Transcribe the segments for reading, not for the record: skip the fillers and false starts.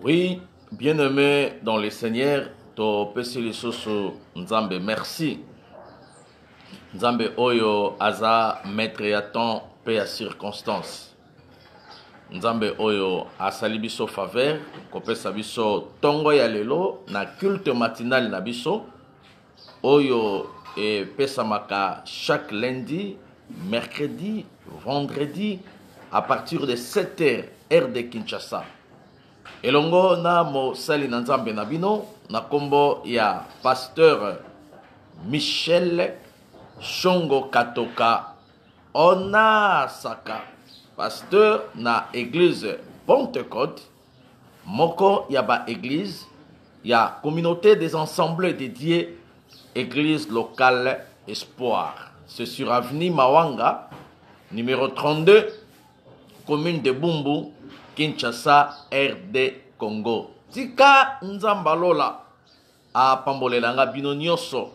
Oui, bien-aimé dans le Seigneur, to pesi lisusu Nzambe merci. Nzambe oyo aza maître ya temps pe ya circonstance. Nzambe oyo asali biso faveur, kopesa biso tongo ya lelo na culte matinal na biso. Oyo e pesamaka chaque lundi, mercredi, vendredi à partir de 7h heure de Kinshasa. Elongo na mosali na Nzambe na bino na kombo ya pasteur Michel Shongo Katoka Onasaka, pasteur na église Pentecôte, moko ya ba église ya communauté des ensembles dédiés église locale Espoir. C'est sur avenue Mawanga, numéro 32, commune de Bumbu, Kinshasa, RD Congo. Tika Nzambalola a pambolelanga bino nyonso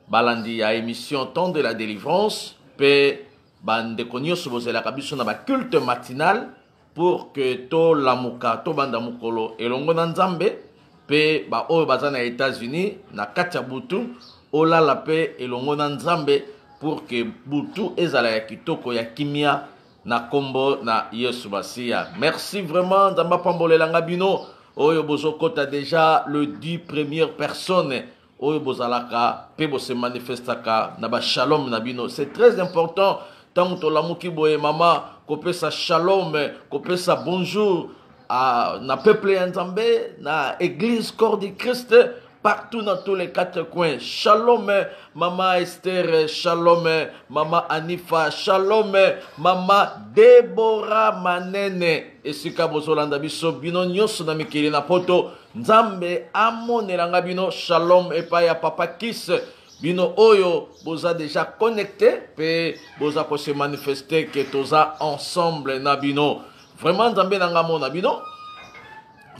balandi ya émission Temps de la délivrance pe bandeko nyonso bozelaka biso na ba culte matinal pour que to lamuka to banda mukolo elongo na Nzambe pe ba oyo baza na États-Unis na kati ya butu olala pe elongo na Nzambe pour que butu ezala ya kitoko ya kimia na kombo na Yesu Basia. Merci vraiment Nzamba pambolelanga bino oyo bozokota déjà le 10 première personne oyo bozalaka pe bo se manifestaka na ba shalom na bino. C'est très important tant to lamuki boye mama kopesa shalom, kopesa bonjour na peuple ya Nzambe na église corps du Christ partout dans tous les quatre coins. Shalom, Maman Esther, shalom, Maman Anifa, shalom, Maman Deborah Manene. Et si Kabozolanda biso bino nyonso na mikili na poto, Nzambe amonelanga bino shalom epa ya Papa Kiss. Bino oyo boza déjà connecté, pe boza ko se manifester que toza ensemble na bino. Vraiment Nzambe nanga mona bino.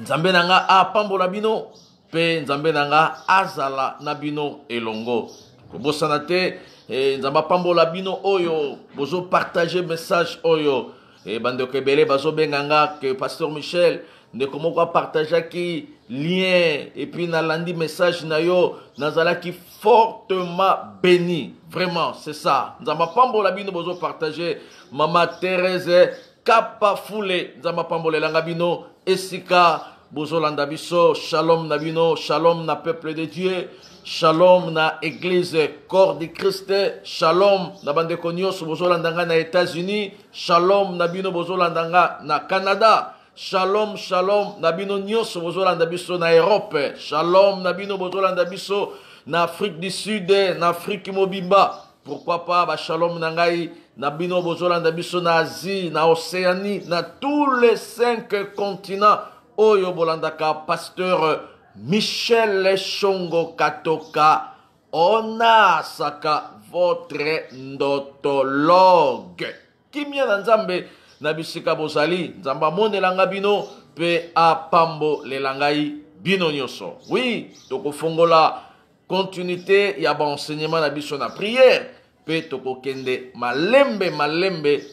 Nzambe nanga apambola bino. Pe Nzambe nanga azala na bino elongo. Kobosana te Nzamba pambola bino oyo bozo partager message oyo bandeko ebele bazo benganga que pasteur Michel ndeko moko partager ki lien et puis na landi message na yo nazala ki fortement béni. Vraiment c'est ça. Nzamba pambola bino bozo partager Mama Thérèse Kapafule Nzamba pambolelanga bino esika Bozolanda biso, shalom na bino, shalom na peuple de Dieu, shalom na église corps du Christ, shalom na bandeko nyonso bozolandanga na États-Unis, shalom na bino bozolandanga na Canada, shalom shalom na bino nyonso bozolanda biso na Europe, shalom na bino bozolanda biso na Afrique du Sud, na Afrique mobimba. Pourquoi pas ba shalom na ngai na bino bozolanda biso na Asie, na Océanie, na tous les 5 continents. Oyo bolandaka pasteur Michel Shongo Katoka Onasaka, votre ndotologue. Kimia na Nzambe na bisika bozali, Nzamba monelanga bino pe apambo lelangai bino nyonso. Oui, toko fongola continuité ya ba enseignement na biso na prière pe toko kende malembe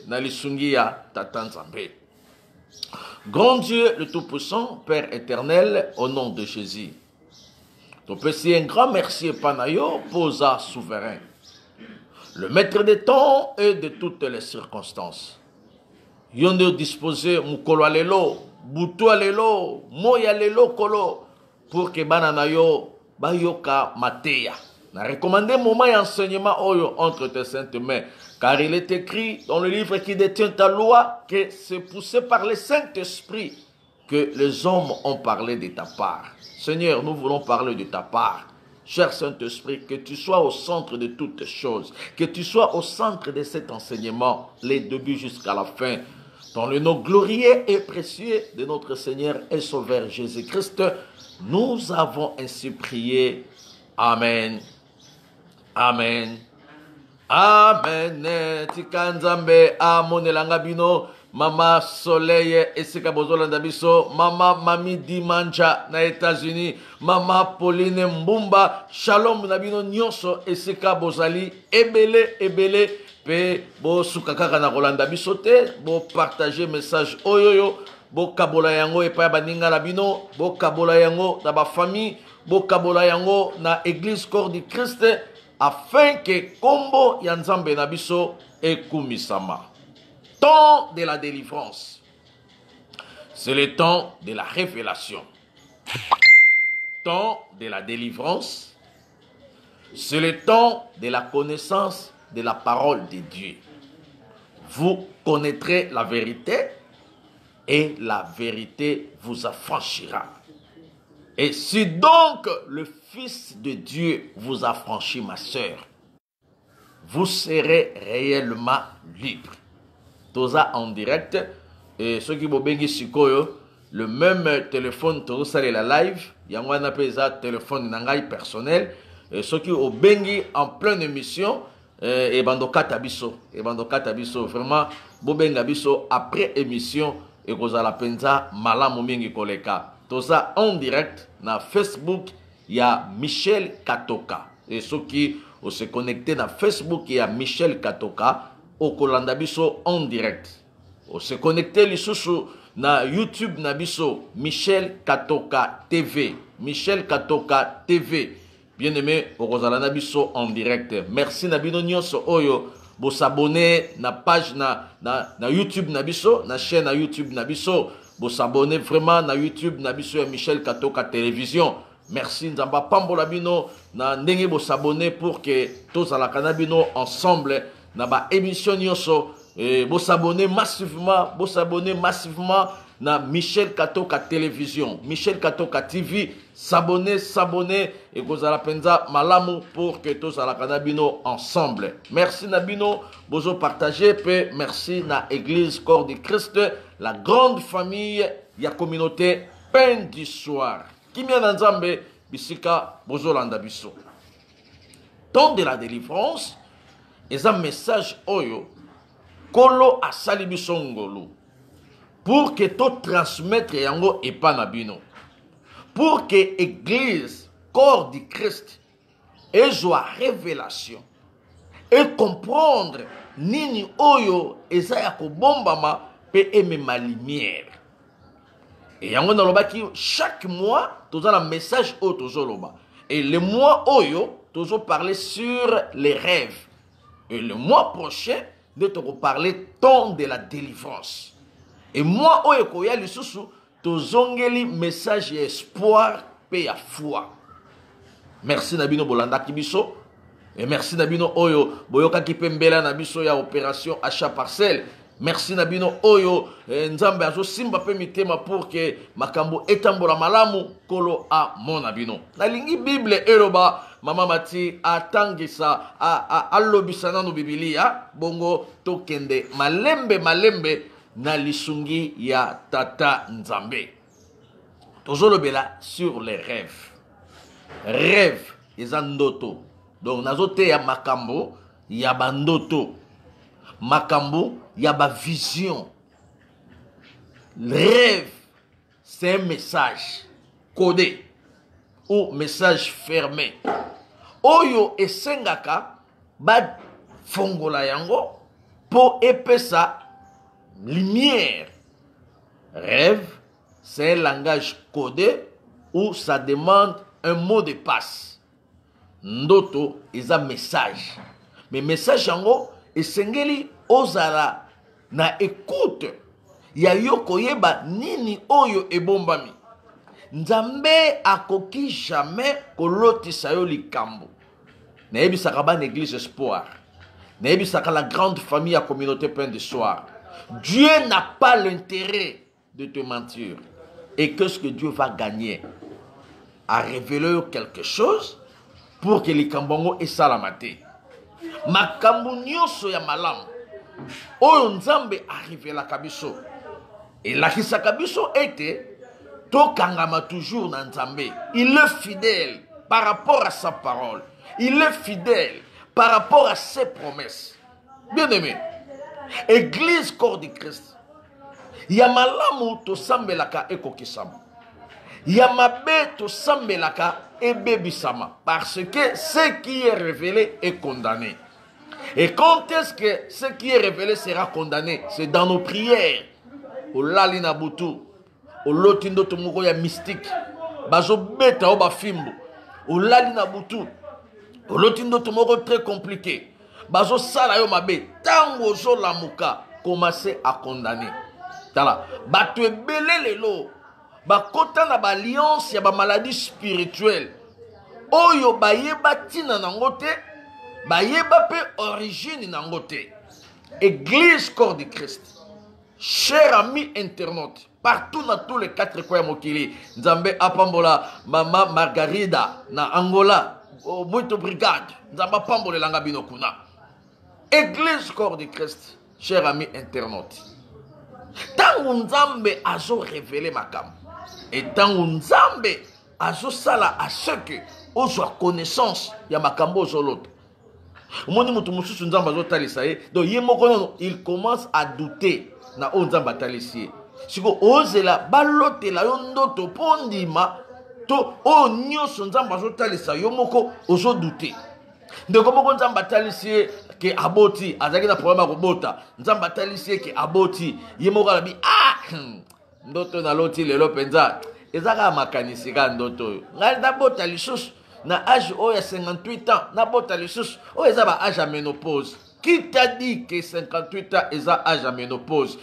na lisungi ya Tata Nzambe. Grand Dieu, le Tout-Puissant, Père éternel, au nom de Jésus. Ton petit un grand merci Panayo, posa souverain. Le maître des temps et de toutes les circonstances. Yondo disposé mukolo alelo, butu alelo, moya alelo kolo, pour que bananayo bayoka mateya. Na recommandé moment et enseignement oyo entre tes saintes mains. Car il est écrit dans le livre qui détient ta loi que c'est poussé par le Saint-Esprit que les hommes ont parlé de ta part. Seigneur, nous voulons parler de ta part. Cher Saint-Esprit, que tu sois au centre de toutes choses, que tu sois au centre de cet enseignement, les débuts jusqu'à la fin. Dans le nom glorieux et précieux de notre Seigneur et Sauveur Jésus-Christ, nous avons ainsi prié. Amen. Amen. Amen. Tika Nzambe amonelanga bino Mama Soleil esika bozolanda biso, Mama Mami Dimanja na États-Unis, Mama Pauline Mbumba, shalom na bino nyonso esika bozali ebele pe bo sukakaka na kolanda biso te, bo partager message oyoyo bokabola yango epai baninga na bino, bokabola yango na ba famille, bokabola yango na église corps du Christ afin que kombo ya Nzambe na biso ekumisama. Temps de la délivrance. C'est le temps de la révélation. Temps de la délivrance. C'est le temps de la connaissance de la parole de Dieu. Vous connaîtrez la vérité et la vérité vous affranchira. Et si donc le Fils de Dieu vous affranchit, ma sœur, vous serez réellement libre. Toza en direct. Et ceux qui bobengi sikoyo, le même téléphone toza la live, yangwana peza téléphone nangai personnel. Et ceux qui bobengi en pleine émission, et bandoka tabiso, vraiment bobenga biso après émission et kozala penza malamu mingi koleka. Toza en direct na Facebook, il y a Michel Katoka. Et ceux qui se connectés na Facebook, il y a Michel Katoka. Au Kolanda biso en direct. On se connecté lisusu na YouTube na biso Michel Katoka TV. Michel Katoka TV. Bien aimé, au Rosalana biso en direct. Merci na bino nyonso oyo. Bo s'abonner na page na YouTube na biso, na chaîne na YouTube na biso. Bo s'abonner vraiment na YouTube na biso ya Michel Katoka Télévision. Merci Nzamba Pambola bino na ndenge bo s'abonner pour que tous à la canabino ensemble na ba émission nyonso bo s'abonner massivement na Michel Katoka Télévision, Michel Katoka TV, s'abonner et kozala penza malamu pour que tous à la canabino ensemble. Merci Nabino, bozo partager pe merci na Église Corps du Christ, la grande famille ya communauté pain du soir. Kimia Nzambe bisika bozo landa biso. Temps de la délivrance. Et un message oyo kolo asali biso ngolo pour que to transmettre yango epa na bino, pour que église corps du Christ ait joie révélation et comprendre nini oyo eza ya kobombama pe emema lumière. Et yango nalobaki chaque mois toza na message oyo tozoloba, et le mois oyo tozo parler sur les rêves. Et le mois prochain, nous allons parler temps de la délivrance. Et moi, oyekoya lisusu, tozongeli message et espoir pe ya foi. Merci Nabino Bolanda Kibiso. Et merci Nabino Oyo, Boyoka Kipembela Nabiso ya opération achat parcelle. Merci Nabino Oyo, Nzambe azo simba pe mitema pour que makambo etambola malamu kolo a mon Nabino. Na lingi Bible eloba. Mama Mati atangisa alobisa nanu Biblia bongo tokende malembe na lisungi ya tata Nzambe. Tozolobela sur les rêves. Rêve eza ndoto. Donc nazote ya makambo ya bandoto. Makambo ya ba vision. Rêve c'est un message codé ou message fermé. Oyo esengaka ba fongola yango po epesa lumière. Rêve, c'est un langage codé où ça demande un mot de passe. Ndoto est un message. Mais message yango esengeli ozala na écoute. Ya yoko yeba nini oyo ebombami. Nzambe akoki jamais kolotisa yo likambo. Nayebi sakaba l'église espoir. Nayebi sakala la grande famille à communauté pain de soir. Dieu n'a pas l'intérêt de te mentir. Et qu'est-ce que Dieu va gagner? À révéler quelque chose pour que les kambongo et salamate. Makambo nyonso ya malamu. Oyo Nzambe arrive la kabiso. Et la kisakabiso était tokangama toujours dans Nzambe. Il est fidèle par rapport à sa parole. Il est fidèle par rapport à ses promesses. Bien aimé, Église corps du Christ. Yamalamu to sambelaka ekokisama. Yamabe to sambelaka ebebisama. Parce que ce qui est révélé est condamné. Et quand est-ce que ce qui est révélé sera condamné? C'est dans nos prières. olali na butu oloti ndoto moko ya mystique bazo beta o bafimbo olali na butu oloti ndoto moko très compliqué bazo sala yo mabe tango zo lamuka commencer à condamner tala bato ebele lelo bakota na ba alliance ya ba maladie spirituelle oyo bayeba tina nango te bayeba pe origine nango te. Église corps de Christ, chers amis internautes, partout dans tous les 4 coins mokili, Nzambe apambola mama Margarida na Angola, muito brigade, Nzambe apambola langa bino kuna. Église corps de Christ, chers amis internautes. Tango Nzambe azo révélé makam, et tango Nzambe azo sala à ceux que ozo connaissance ya makambo zoloto. Donc il commence à douter na onzamba talisi. Siko ozela balote la yondo to pondima to o nyoso nzamba zo talisa yo moko ozo douter. Ndeko moko nzamba talisi ke aboti azaki na problème ko bota. Nzamba talisi ke aboti yemoko la bi ndoto na loti lelo penza ezaka makanisi ka ndoto. Ngai da bota lisusu na âge oya 58 ans na bota lisusu oyo eza ba âge à ménopause. Qui t'a dit que 58 ans eza âge à ménopause?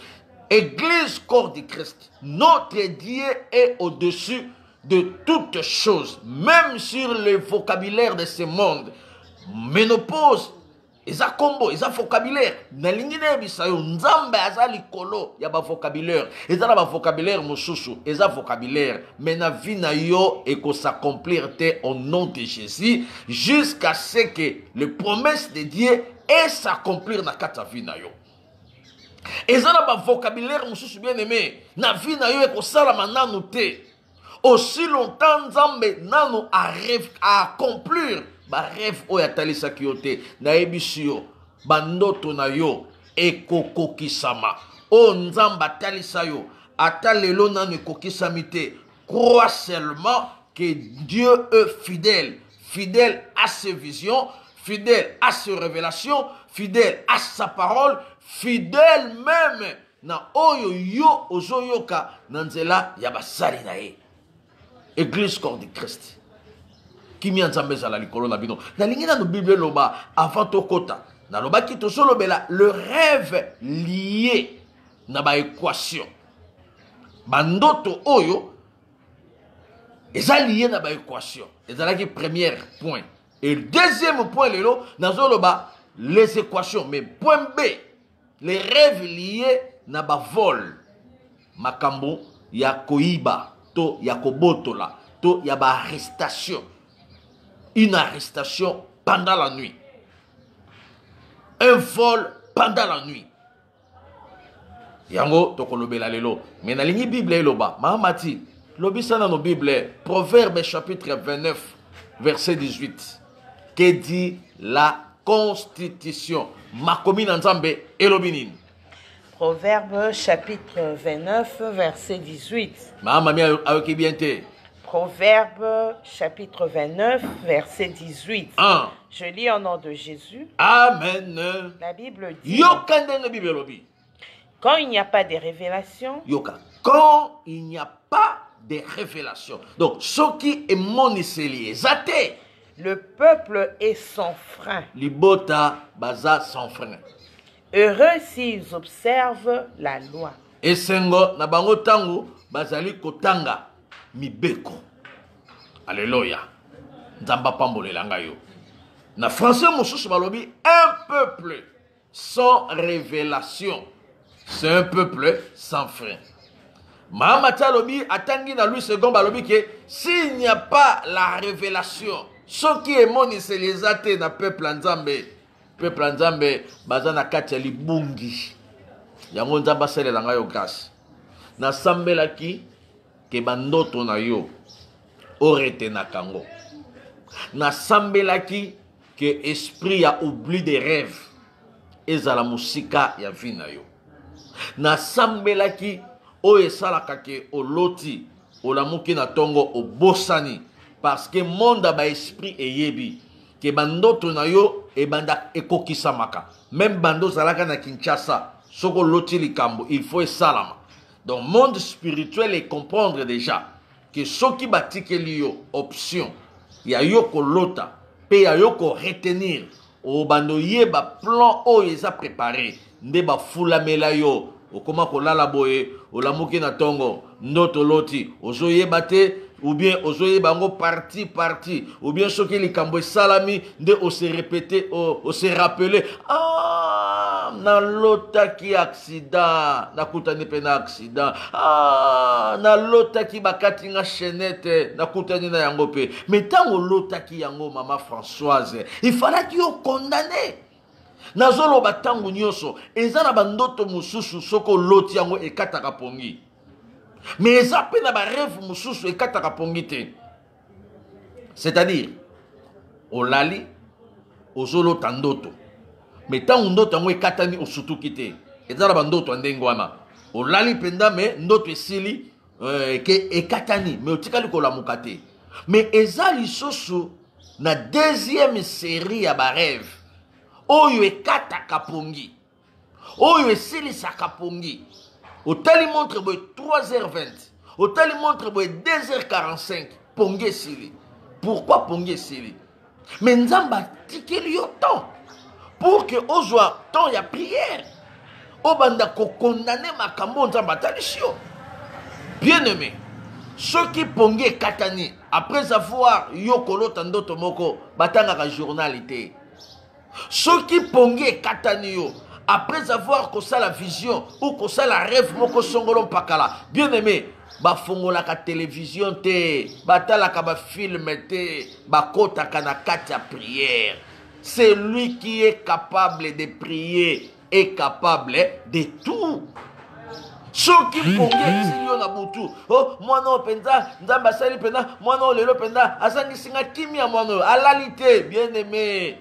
Église corps de Christ, notre Dieu est au-dessus de toutes choses, même sur le vocabulaire de ce monde. Ménopause eza combo eza vocabulaire na lingine bisayo nzambe aza likolo ya ba vocabulaire eza na ba vocabulaire mosusu eza vocabulaire mais na vie na yo eko s'accomplir te au nom de Jésus jusqu'à ce que les promesses de Dieu et s'accomplir na kata vie na yo. Eza na ba vocabulaire mosusu bien aimé na vie na yo eko salama nanu te aussi longtemps nzambe nanu arrive à accomplir ba rêve oya talisa kiote na ebisio bandoto na yo ekokokisama o nzamba talisa yo ata lelo nanu ekokisami te. Crois seulement que Dieu est fidèle, fidèle à ses visions, fidèle à ses révélations, fidèle à sa parole, fidèle même na oyo yo ozoyoka na nzela ya basali na ye. Église corps de Christ. Kimi nzambe za la likolo na bino. Na lingi na no Bible loba avant tokota. Na loba ki to solo bela le rêve lié na ba équation. Bandoto oyo eza lié na ba équation. Ezala ki premier point. Et le deuxième point lelo na zo loba les équations mais point B les rêves liés na ba vol. Makambo ya koiba to ya kobotola to ya ba arrestation. Une arrestation pendant la nuit. Un vol pendant la nuit. Yango tokolobela lelo. Mais na lingi Bible eloba. Mahamati. Lobisa na no Bible. Proverbe chapitre 29 verset 18. Que dit la constitution? Makomi na nzambe elobinin. Proverbe chapitre 29 verset 18. Mahamami ayoki bien te. Proverbe chapitre 29 verset 18. 1. Je lis au nom de Jésus. Amen. La Bible dit: Yoka ndenge Bible lobi. Quand il n'y a pas de révélation, Yoka. Quand il n'y a pas de révélation. Donc, ce qui est moniseli, zate. le peuple est sans frein. Libota baza sans frein. Heureux s'ils observent la loi. Esengo na bango tango bazali kotanga mibeko. Alléluia. Nzamba pambolela ngayo. Na français mosusu balobi un peuple sans révélation. C'est un peuple sans frein. Mahamata lobi atangi na lui second balobi que s'il n'y a pas la révélation, ce qui est moni c'est les athées na peuple nzambe. Peuple nzambe bazana kati ya libungi. Yango nzamba selela ngayo grâce. Na sambelaki ke bandoto na yo orete na kango. Na sambelaki que esprit a oubli des rêves ezala musika ya vie na yo. Na sambelaki o esalaka ke oloti olamuki na tongo obosani parce que monde ba esprit eyebi ke bandoto na yo ebanda ekokisamaka. Même bando zalaka na Kinshasa soko loti likambo il faut esalama. Donc, monde spirituel et comprendre déjà que ce qui bâtit option, il y a yo ko lota, pe ya yo ko retenir, o bando yeba plan o yesa préparé, nde ba fulamela yo, o koma ko lala boye, o lamuki na tongo, ndoto loti, ozo yeba te, ou bien ozo yeba ngo parti, ou bien ce qui likambo salami, nde o se répéter, o se rappeler, ah, na lota ki accident, na kutani pe na accident, ah, na lota ki bakati nga chenette, na kutani na yango pe. Mais tango lota ki yango maman Françoise, il fallait qu'il yo condamné. Nazolo batango nyoso, eza na bandoto mususu soko loti yango ekataka pongi. Mais eza pe na ba rêve mususu ekataka pongi te. C'est-à-dire, olali, ozolo tandoto. Mais tant ndoto yango ekatani osutuki te. Eza na bandoto ndengo wana. Olali penda me ndoto esili ke ekatani, mais otikali kolamuka te. Mais eza lisusu na deuxième série ya ba rêve. Oyo ekataka pongi. Oyo esilisaka pongi. Otali montre boy 3h20. Otali montre boy 2h45. Pongi esili. Pourquoi pongi esili? Mais nzamba tikeli yo temps. Pour que ozwa temps ya prière. Obanda ko condamner makambo nzamba talisio. Bien aimé. Ceux qui pongi katani après avoir yo kolota ndoto moko batanga ka journalité. Ceux qui pongi katani yo après avoir kosa la vision ou kosa la rêve moko songolo pakala. Bien aimé, ba fongola ka télévision te, batala ka ba film te, ba kota kana katia prière. C'est lui qui est capable de prier est capable de tout. Ceux qui pongi sinyo na butu, oh moi non penza, nzamba sali pena, moi non lelo penda, asangi singa kimia moi non, alalité, bien aimé.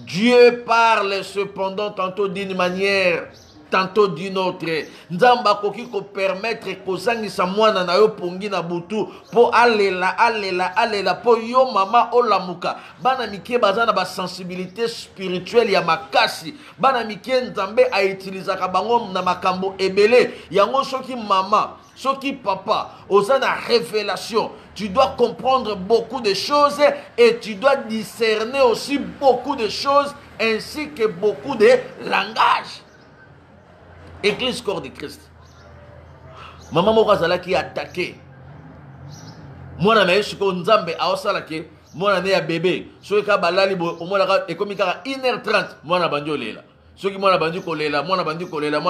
Dieu parle cependant tantôt d'une manière, tantôt d'une autre. Nzamba koki ko permettre kozangi sa mwana na yo pongi na butu po alela po yo mama olamuka. Bana mikie bazana ba sensibilité spirituelle ya makasi. Bana mikie nzambe a utilisaka bango na makambo ebele. Yango soki mama, soki papa, osana révélation. Tu dois comprendre beaucoup de choses et tu dois discerner aussi beaucoup de choses ainsi que beaucoup de langages. Église corps de Christ. Maman Morazala qui a attaqué. Moi, je suis nzambe aosala ke moi na ya bébé. So ka balali bo o mona e komi ka 1h30 moi na bandio lela. So ki moi na bandi kolela, moi na bandi kolela.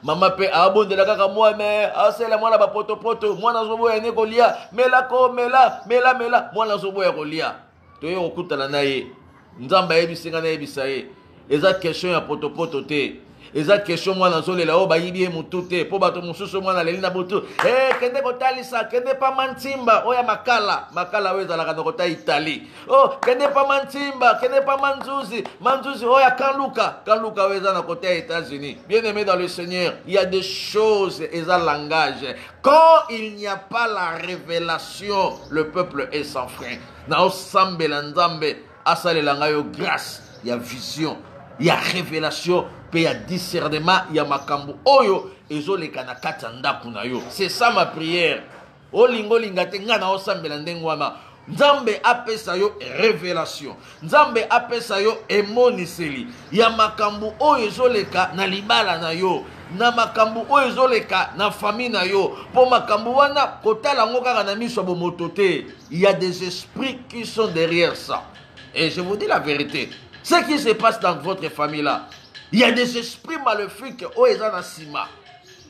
Mama pe abondela kaka moi mais asela moi na ba poto moi na zobo ya ne kolia, mela moi na zobo ya kolia. To yo okutana na ye. Nzamba yebisinga na yebisaye. Eza question ya poto te. Eza question moi na zolela o bayibi mutu te po bato mususu moi na lelina butu. Kende kotalisa, kende pa mantimba oya makala weza la kanokota Italie. Oh, kende pa mantimba, kende pa manzuzi oya kanluka weza na kota États-Unis. Bien aimé dans le Seigneur, il y a des choses eza langage. Quand il n'y a pas la révélation, le peuple est sans frein. Na osambela nzambe asalela ngayo grâce, il y a vision, il y a révélation. Il y a discernement, il y a makambu oyo ezoleka na kati ya ndaku na yo. C'est ça ma prière. Olingo lingate nga na osambela ndengwana. Nzambe apesa yo révélation. Nzambe apesa yo emoniseli. Ya makambu oyo ezoleka na libala na yo. Na makambu oyo ezoleka na famille na yo. Po makambu wana kotala ngo kaka na miso bomoto te. Il y a des esprits qui sont derrière ça. Et je vous dis la vérité. Ce qui se passe dans votre famille là. Il y a des esprits maléfiques au ezana sima.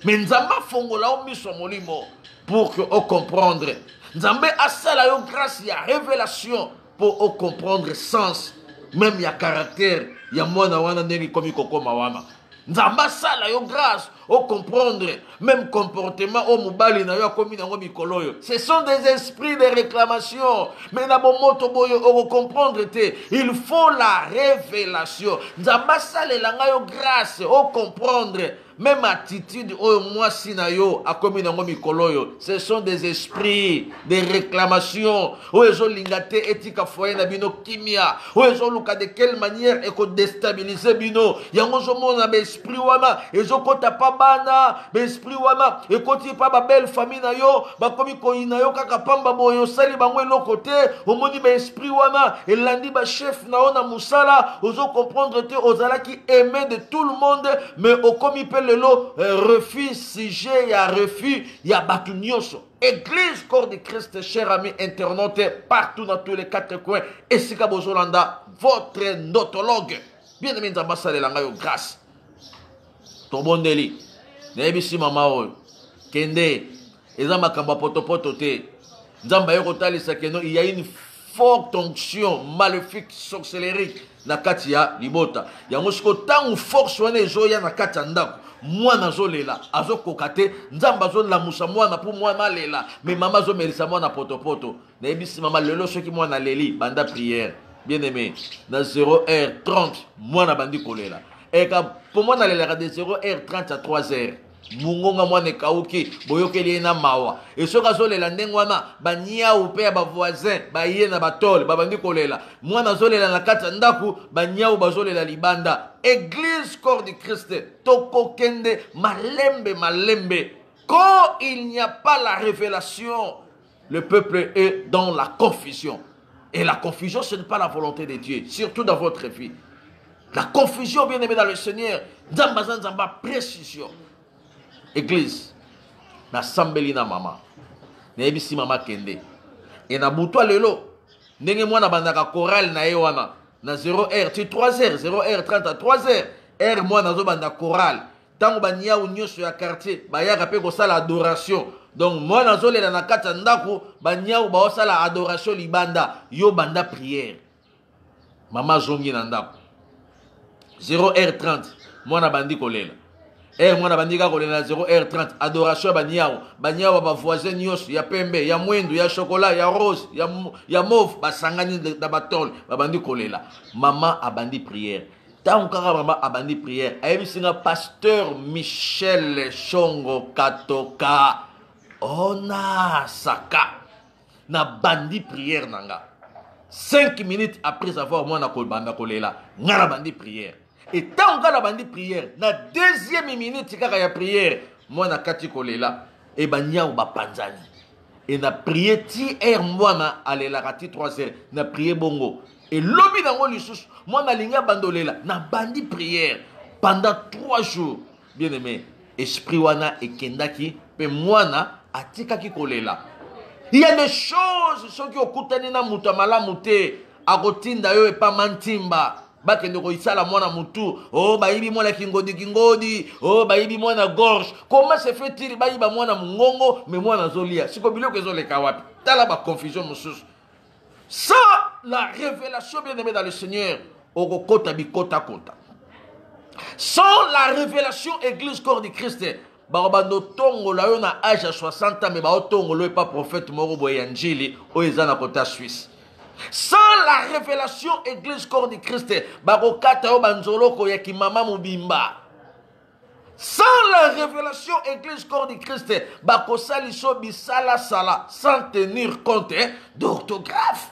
Mais nzamba fongola o miso molimo pour que o comprendre. Nzambe asala yo grâce ya révélation pour o comprendre sens même ya caractère ya mwana wana ndenge komi kokoma wana. Nzamba sala yo grâce au comprendre même comportement au mobali na yo komi nango mikoloyo. Ce sont des esprits de réclamation. Mais na bomoto boyo o comprendre te. Il faut la révélation. Nzamba sala langa yo grâce au comprendre même attitude oyo mwasi na yo akomi nango mikolo yo, ce sont des esprits, des réclamations. Oyo ezolinga te etika foyer na bino kimia. Oyo ezoluka de quelle manière eko déstabiliser bino. Yango ozomona ba esprit wana ezokota pa bana, ba esprit wana ekoti pa ba belle famille na yo, bakomi koyina yo kaka pamba boyo sali bango eloko te. Omoni ba esprit wana elandi ba chef na yo na musala, ozo comprendre te ozala qui aimé de tout le monde, mais okomi pe lelo refus sujet ya refus ya batu nyonso. Église corps de Christ, chers amis internautes, partout dans tous les quatre coins, et Sika Bozolanda, votre notologue. Bien aimé Nzambasa de Langayo, grâce. Ton bon délit. Nebisi mama oyo. Kende. Eza makamba poto poto te. Nzamba yo kotali sakeno, il y a une forte onction maléfique, sorcellerique na kati ya libota. Yango siko tangu force wana ezoya na kati ya ndako. Mwana zolela azo kokate nzamba zo la musa mwana pour mwana lela mais mama zo melisa mwana poto poto na ebisi mama lelo soki mwana leli banda prière bien aimé na 0h30 mwana bandi kolela et ka pour mwana lela de 0h30 à 3h mungonga mwana kauki boyokeli na mawa et soka zo lela ndenge wana banya upe ba voisin ba ye na batole babandi kolela mwana zo lela na kati ndaku banya bazolela libanda. Église corps du Christ, toko kende malembe malembe. Quand il n'y a pas la révélation, le peuple est dans la confusion. Et la confusion, ce n'est pas la volonté de Dieu, surtout dans votre vie. La confusion, bien aimé dans le Seigneur, Zambazan Zamba, précision. Église, na sambeli na mama, na ebisi mama kende. Et na butwa lelo, ndenge mwana bandaka chorale na ewana. Na 0h, tu 3h, 0h30 à 3h. R moi nazo banda chorale. Tango banya unyo sur ya quartier, baya kapé ko sala adoration. Donc moi nazo le na kata ndako, banya ba sala adoration libanda, yo banda prière. Mama zongi na ndako. 0h30, moi na bandi kolela. R moi na bandi ka kolela 0h30 adoration banyao ba voisin nyos ya pembe ya mwendu ya chocolat ya rose ya mauve basangani da batol bandi kolela. Maman abandi prière. Tant kaka maman abandi prière. Ayebisinga pasteur Michel Chongo Katoka ona saka na bandi prière nanga. 5 minutes après avoir moi na kolbanda kolela ngala bandi prière. Et tant qu'on a bandi prière, na deuxième minute kaka ya prière, moi na kati kolela e banya ou ba panzani. Et na prié ti moi na alela kati 3h, na prié bongo. Et lobi nango lisusu, moi na linga bandolela, na bandi prière pendant 3 jours. Bien aimé, esprit wana ekendaki pe moi na atikaki kolela. Il y a des choses ceux qui okutani na muta malamu te, akotinda yo e pa mantimba. Bakende ko isala mwana mutu oh baibi mwana kingodi oh baibi mwana gorge. Comment se fait-il baiba mwana mungongo mais mwana zolia siko biloko ezoleka wapi tala ba confusion mususu. Sans la révélation bien aimé dans le Seigneur okokota bikota kota. Sans la révélation église corps du Christ barabando tongo la yo na âge à 60 ans mais ba tongo lo pas prophète moro boyanjili o ezana kota Suisse. Sans la révélation église corps du Christ, bakokata o banzolo ko yaki mama mubimba. Sans la révélation église corps du Christ, bakosali so bisala sala sans tenir compte d'orthographe.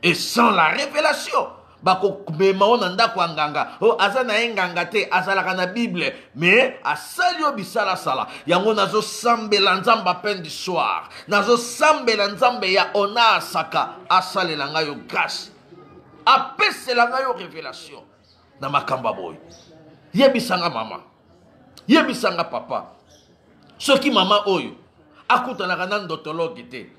Et sans la révélation, bako mema onanda kwa nganga. O azana nganga te azala kana Bible, mais asali o bisala sala. Yango nazo sambela nzamba peine du soir. Nazo sambela nzambe ya ona saka asale la ngayo grâce. Apese la ngayo révélation. Na makamba boy. Yebisanga mama. Yebisanga papa. Soki mama oyo akutana kana ndotologi te.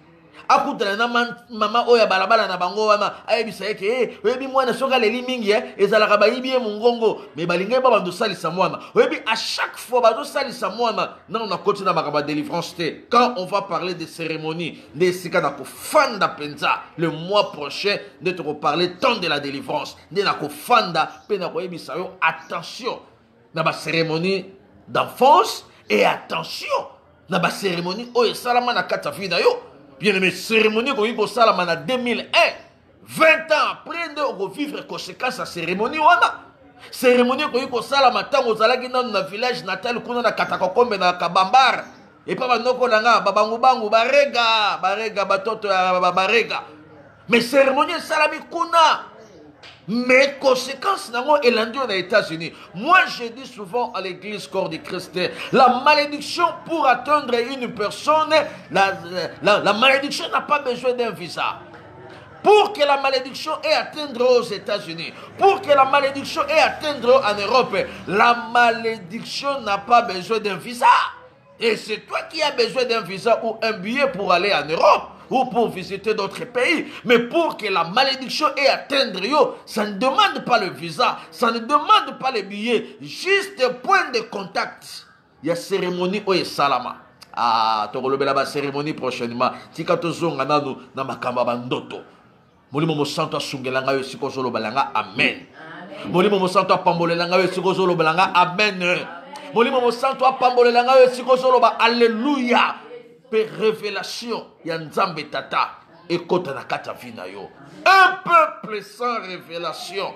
Akutana na mama oya balabala na bango wana ayebisa yeke oyebi mwana soka leli mingi ezalaka bayibi ye mungongo me balingai ba bando salisa mwana oyebi à chaque fois bazo salisa mwana non na koti na makaba délivrance te. Quand on va parler de cérémonie de sika na ko fanda penza le mois prochain de te reparler tant de la délivrance de na ko fanda pe na ko yebisa yo attention na ba cérémonie d'enfance et attention na ba cérémonie oyo salama na kata vida yo. Bien aimé, cérémonie qu'on y a en 2001, 20 ans après, on va vivre les conséquences de la cérémonie. cérémonie koyi kosala matango ozalaki nanu na village natal kuna na katakokombe na kabambara epa bandoko nanga babangu barega batoto ya barega mais cérémonie esalami kuna mais conséquence nango elandi aux États-Unis. Moi je dis souvent à l'église corps du Christ, la malédiction pour atteindre une personne, la malédiction n'a pas besoin d'un visa. Pour que la malédiction ait atteindre aux États-Unis, pour que la malédiction ait atteindre en Europe, la malédiction n'a pas besoin d'un visa. Et c'est toi qui as besoin d'un visa ou un billet pour aller en Europe ou pour visiter d'autres pays. Mais pour que la malédiction ait atteindre yo, ça ne demande pas le visa, ça ne demande pas le billet, juste un point de contact. Il y a cérémonie au salama. Ah, tu as la cérémonie prochainement. Tika tozonga nanu na makamba bandoto. Molimo mosanto asungelanga yo sikozolo balanga amen. Molimo mosanto apambolelanga yo sikozolo balanga amen. Molimo mosanto apambolelanga yo sikozolo ba alléluia. Pe révélation ya Nzambe tata ekota na kata vina yo. Un peuple sans révélation,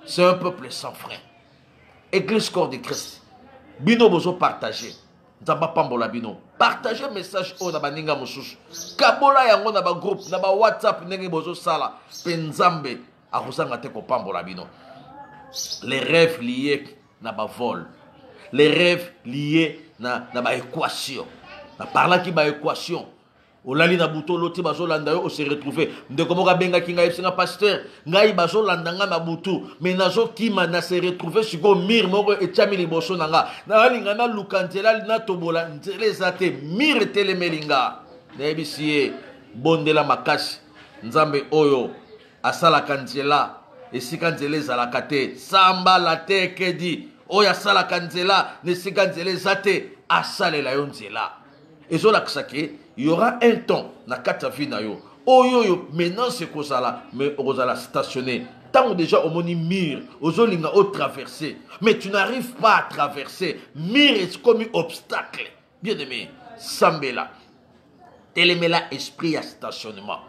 c'est un peuple sans frein. Église corps de Christ. Bino bozo partager. Nzamba pambola bino. Partagez message au na baninga mosusu. Kabola yango na ba groupe, na ba WhatsApp ndenge bozo sala. Pe Nzambe akozanga te ko pambola bino. Les rêves liés na ba vol. Les rêves liés na ba équation. Na parla ki ba équation. Olali na buto loti bazo landa yo se retrouver. Ndeko moka benga kinga yepsinga pasteur. Ngai bazo landa nga na butu. Mais nazo kima na se retrouver siko mir moko etiami liboso nanga. Na alinga na lukantela na tobola nzele zate mir telemelinga. Na ebisiye bondela makasi. Nzambe oyo asala kanzela esika nzele zalaka te. Samba la te kedi. Oya sala kanzela nesika nzele zate asalela yo nzela. Et il y aura un temps na kata vina yo. Oh yo maintenant c'est quoi ça là, mais on va stationner. Tant déjà au moni mire, aux olinga au traverser, mais tu n'arrives pas à traverser. Mire est comme un obstacle. Bien aimé, sambela. Telemela esprit à stationnement.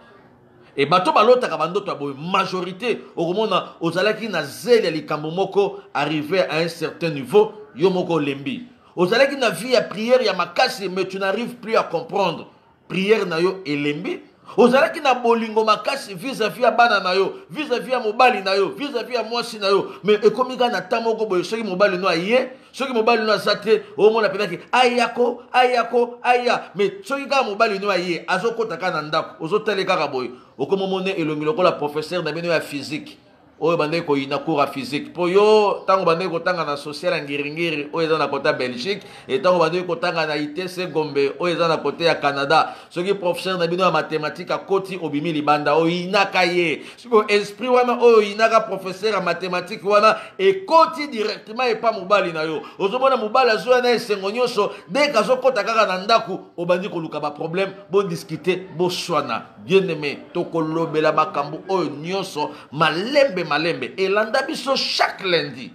Et bato balota kabando to boy majorité au mona aux alaki na zeli likambo moko arrivé à un certain niveau, yo moko lembi. Aux alaki na vie à prière ya makasi mais tu n'arrives plus à comprendre. Prière na yo elembi. Aux alaki na bolingo makasi vis-à-vis à bana na yo, vis-à-vis à mobali na yo, vis-à-vis à mwasi na yo. Mais ekomiga na tamoko boy soki mobali no aye, soki mobali no azate, au mona penaki ayako, aya. Mais soki ka mobali no aye, azokota kana ndako, ozotele kaka boy. Okomomone elongi lokola professeur na bino ya physique. Oyo bande ko ina cours à physique. Po yo tango bande ko tanga na social ngiri oyo eza na kota Belgique et tango bande ko tanga na ITC Gombe oyo eza na kota ya Canada. Soki professeur na bino ya mathématique a koti obimi libanda oyo inaka ye. Siko esprit wana oyo inaka professeur ya mathématique wana et koti directement et pas mobali na yo. Ozomona mobali azo na esengo nyonso dès kazo kota kaka na ndaku obandi ko luka ba problème bon discuter bo swana. Bien aimé tokolobela makambo oyo nyonso malembe et l'andabiso chaque lundi,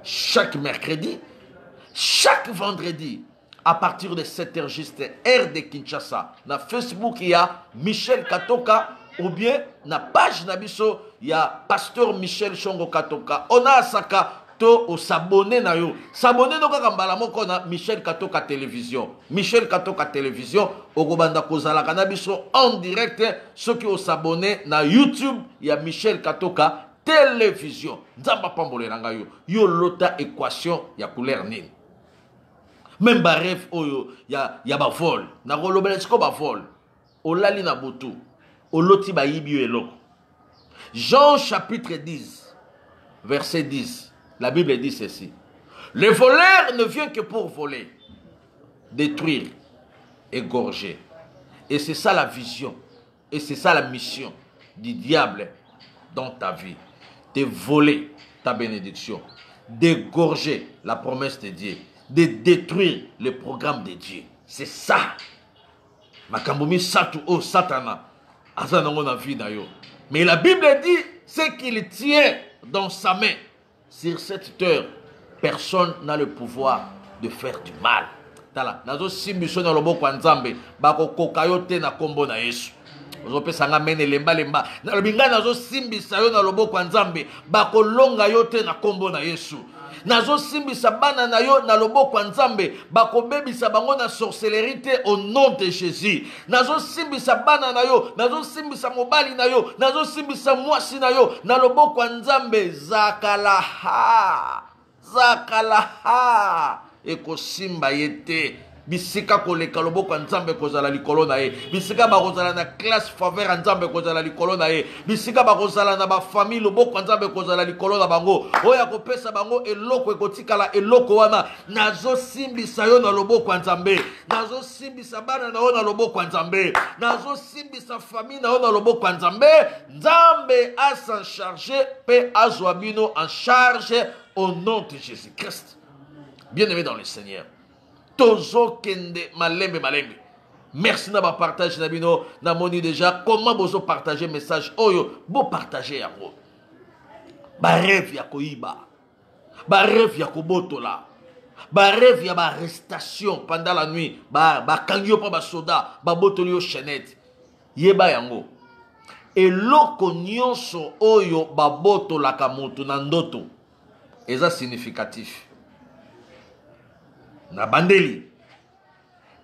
chaque mercredi, chaque vendredi, à partir de 7h juste, heure de Kinshasa. Na Facebook, il y a Michel Katoka, ou bien na page Nabiso, il y a Pasteur Michel Chongo Katoka. On a Saka, to s'abonner na yo. S'abonner no kakambala moko na Michel Katoka Télévision. Michel Katoka Télévision, Ogobanda Kozala Kanabiso en direct. Ceux qui ont s'abonné na YouTube, il y a Michel Katoka Télévision. Nzamba pambole nanga yo. Yo lota équation ya couleur nini. Même ba rêve oyo ya ba vol. Na rolobele sko ba vol. Olali na butu. Oloti ba yibi eloko. Jean chapitre 10 verset 10. La Bible dit ceci. Le voleur ne vient que pour voler, détruire, égorger. Et c'est ça la vision. Et c'est ça la mission du diable dans ta vie. De voler ta bénédiction. D'égorger la promesse de Dieu. De détruire le programme de Dieu. C'est ça. Makamboumi satu o satana. Azanango na vie na yo. Mais la Bible dit ce qu'il tient dans sa main. Sur cette terre, personne n'a le pouvoir de faire du mal. Tala, nazo simbiso na loboko nzambe, bako kokayo te na kombo na Yesu. ozopesa nga mene lemba lemba nalobi ngai nazosimbisa yo na loboko ya Nzambe bakolonga yo te na kombo na Yesu. Nazosimbisa bana na yo na loboko ya Nzambe bakobebisa bango na sorcellerie te au nom de Jésus. Nazosimbisa bana na yo, nazosimbisa mobali na yo, nazosimbisa mwasi na yo na loboko ya Nzambe. Zakalaha ekosimba yete bisika koleka loboko ya Nzambe kozala likolo na ye, bisika bakozala na classe faveur ya Nzambe kozala likolo na ye, bisika bakozala na ba famille loboko ya Nzambe kozala likolo na bango, oya kopesa bango eloko ekotikala eloko wana. Nazosimbisa yo na loboko ya Nzambe, nazosimbisa bana na yo na loboko ya Nzambe, nazosimbisa famille na yo na loboko ya Nzambe. Nzambe a s'en charger pe azwa bino en charge au nom de Jésus-Christ. Bien-aimé dans le Seigneur, tozo kende malembe. Merci na ba partage na bino na moni déjà comment bozo partager message oyo bo partager yango. Ba rêve ya koiba, ba rêve ya kobotola, ba rêve ya ba arrestation pendant la nuit, ba kangyo pa ba soda, ba botoli yo chaînette. Yeba yango. Eloko nyonso oyo ba botola ka mutu na ndoto. Eza significatif. Na bandeli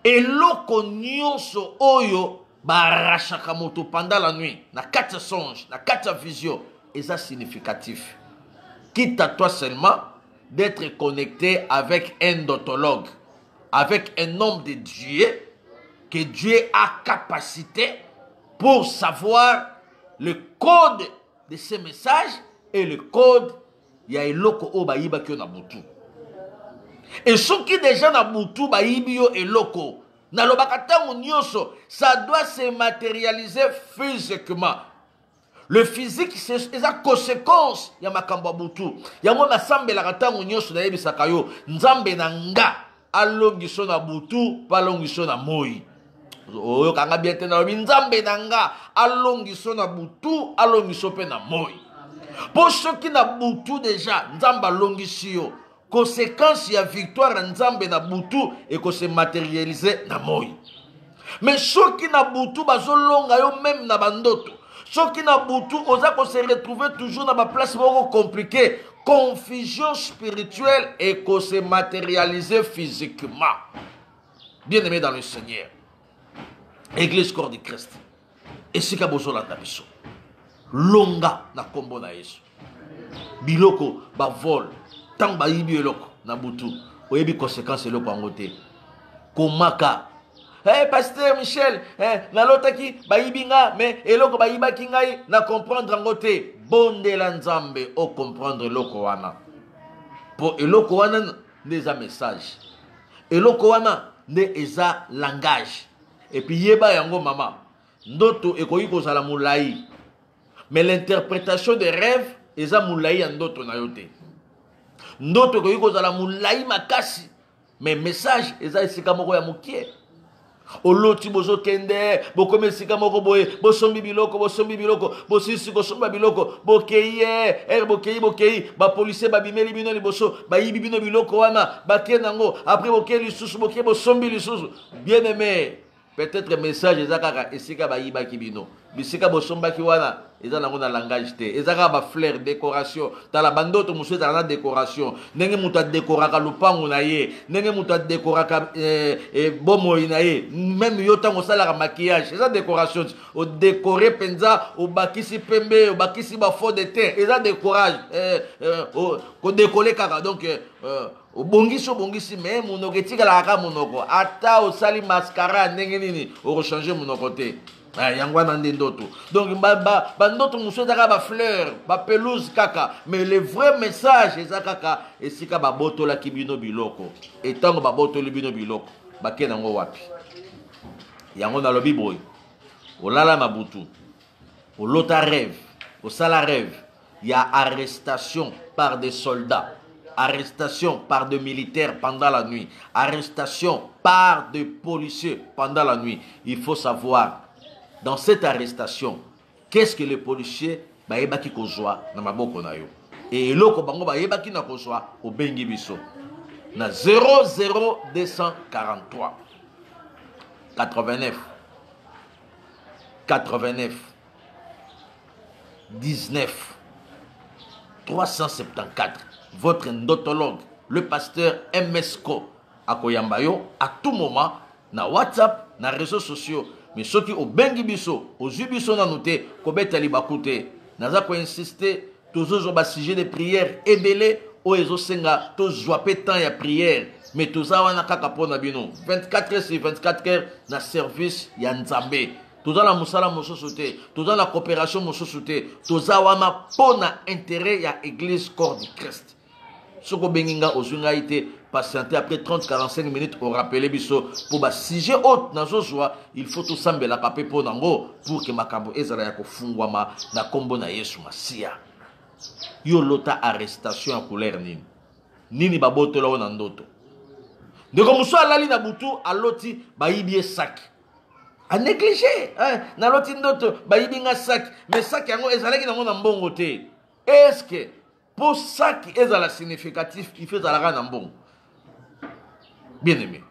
eloko nyonso oyo barachaka moto pendant la nuit na kati songe na kati vision eza significatif. Quitte à toi seulement d'être connecté avec un dontologue, avec un homme de Dieu, que Dieu a capacité pour savoir le code de ces messages et le code ya eloko o bayiba kyo na butu. Et ceux qui déjà na butu ba ibio eloko na lobakata nyonso, ça doit se matérialiser physiquement. Le physique c'est la conséquence ya makambo butu. Yango na sambela katango nyonso na yebisaka yo Nzambe na nga alongiso na butu palongiso na moi. Oyo kanga bien te na Nzambe na nga alongiso na butu alongiso pe na moi. Pour ceux qui na butu déjà Nzamba alongisi yo. Conséquence ya victoire Nzambe na butu et que se matérialiser na moi. Mais ceux qui na butu bazolonga yo même na bandoto. Ceux qui na butu oza ko se retrouver toujours na ba place beaucoup compliquée, confusion spirituelle et que se matérialiser physiquement. Bien-aimé dans le Seigneur. Église corps du Christ. Et si ka bozola ta biso. Longa na kombo na Yesu. Biloko ba vol. Tant ba yibi eloko na butu oyebi conséquence eloko angote komaka pasteur Michel na lotaki ba yibi nga mais eloko ba yibaki ngai na comprendre angote bondela Nzambe o comprendre eloko wana pour eloko wana des message eloko wana ne eza langage et puis yeba yango mama ndoto ekoyi kozala mulai mais l'interprétation des rêves eza mulai ya ndoto na yote. Ndoto ko yiko zala mulai makasi mais message eza esika moko ya mukie oloti bozo kende bokome esika moko boye bosombi biloko bosisi kosomba biloko bokeye bokei ba policier ba bimeli bino liboso ba yibi bino biloko wana bakie nango après bokei lisusu bokei bosombi lisusu. Bien aimé, peut-être message eza kaka esika ba yiba kibino bisika bosomba ki wana eza nango na langage te ezaka ba fleur décoration tala bandoto musu ezala na décoration ndenge mutu adekoraka lupango na ye ndenge mutu adekoraka bomo na ye même yo tango salaka maquillage eza décoration o décorer penza o bakisi pembe o bakisi ba fond de teint eza décorage ko décoller kaka donc obongisi mais monoko etikala monoko ata osali mascara ndenge nini o changer monoko te. Yangwana ndoto. Donc bandoto muso ezaka ba fleur, ba pelouse kaka, mais le vrai message ezaka kaka esika ba botola kibino biloko. Etango ba botola bino biloko, ba kenango wapi. Yango na lobi boy. Olala mabutu. Olota rêve, osala rêve. Il y a arrestation par des soldats. Arrestation par des militaires pendant la nuit. Arrestation par des policiers pendant la nuit. Il faut savoir dans cette arrestation, qu'est-ce que les policiers baebaki kozwa na maboko na yo et eloko bango baebaki na kozwa au bengi biso na 00243 89 89 19 374. Votre ndotologue, le pasteur MSCO Akoyambayo, à tout moment, na WhatsApp, na réseaux sociaux. Mais ceux qui ont bengi biso, aux ubiso na noté, kobeta libakute, naza ko insister, toujours au sujet de prière, ebele, o ezo senga, to joapé temps ya prière. Mais tout ça, on a kakapona bino. 24 heures sur 24 heures, na service ya Nzambe. Tout ça, la moussala mosso sauté. Tout ça, la coopération mosso sauté. Tout ça, on a pona intérêt ya église corps du Christ. Ce que benginga ozunga été patienter après 30-45 minutes au rappeler biso pour ba sujet haute na joie, il faut tout sambela la capé pour nango pour que makambo ezala ya kofungwama na kombo na Yesu Masia. Yo lota arrestation en couleur nini. Nini baboto la na ndoto. Ndeko muso alali na butu aloti bayibi sac. A négligé, hein, na loti ndoto bayibi nga sac, mais sac yango ezalaki nango na mbongo te. Est-ce que pour sac ezala significatif, il fait zalaka na mbongo. Bien aimé.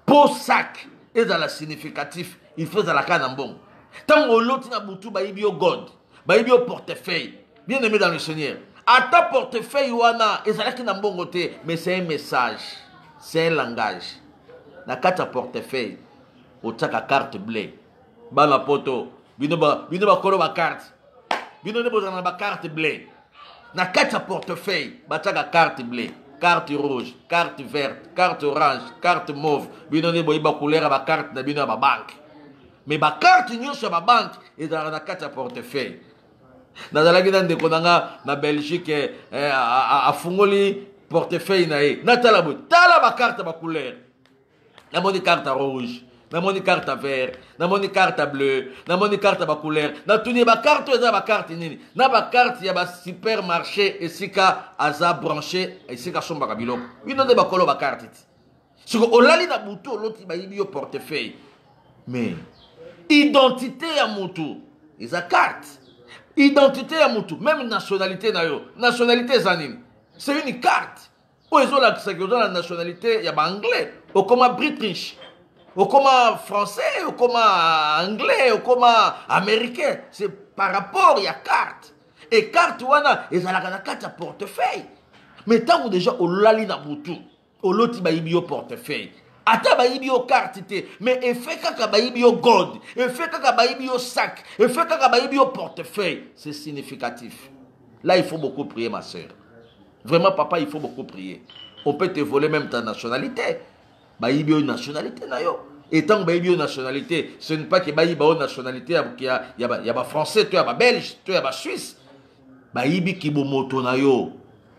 Pour sac ezala significatif, il fait zalaka na mbongo. Tango loti na butu bayibi yo God, bayibi yo portefeuille. Bien aimé dans le Seigneur. À ta portefeuille wana ezalaki na mbongo te, mais c'est un message, c'est un langage. Na kata portefeuille otaka carte bleue. Bana poto, bino ba kolo ba carte. Bino ne bozana ba carte bleue. Na kata portefeuille bataka carte bleue, carte rouge, carte verte, carte orange, carte mauve. Bino ne boyi ba couleur ba carte na bino ba banque. Mais ba carte nyonso ba banque ezala na kata portefeuille. Nazalaki na ndeko nanga na Belgique afungoli portefeuille na ye. Natala bo tala ba carte ba couleur. Na moni carte rouge, na moni carte vert, na moni carte bleu, na moni carte ba couleur. Na tuni ba carte eza ba carte nini. Na ba carte ya ba supermarché esika aza branché esika somba ka biloko. Bino nde ba kolo ba carte ti. Siko olali na butu loti ba yibi yo portefeuille. Mais identité ya mutu eza carte. Identité ya mutu, même nationalité na yo. Nationalité zanini. C'est une carte. O ezo la la nationalité ya ba anglais, o comme british, o comme français, o comme anglais, o comme américain. C'est par rapport ya carte. Et carte wana ezalaka na carte ya portefeuille. Mais tant déjà o lali na butu, o loti ba yibi yo portefeuille. Ata ba yibi yo carte te, mais effet kaka ba yibi yo God, effet kaka ba yibi yo sac, effet kaka ba yibi yo portefeuille, c'est significatif. Là il faut beaucoup prier ma sœur. Vraiment papa, il faut beaucoup prier. On peut te voler même ta nationalité. Ba yibi yo nationalité na yo. Et tant que ba yibi yo nationalité, ce n'est pas que ba yibi yo nationalité ya ba français, tu ya ba belge, tu ya ba suisse. Ba yibi ki bo moto na yo.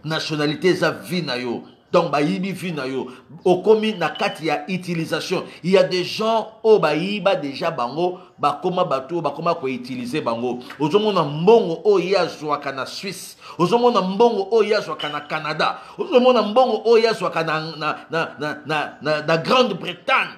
Nationalité za vie na yo. Donc, bayibi vu na yo, okomi na kati ya utilisation. Il y a des gens au bayiba déjà bango, bakoma bato, bakoma ko utiliser bango. Ozomona mbongo o ya zwaka na Suisse. Ozomona mbongo o ya zwaka na Canada. Ozomona mbongo o ya zwaka na Grande-Bretagne.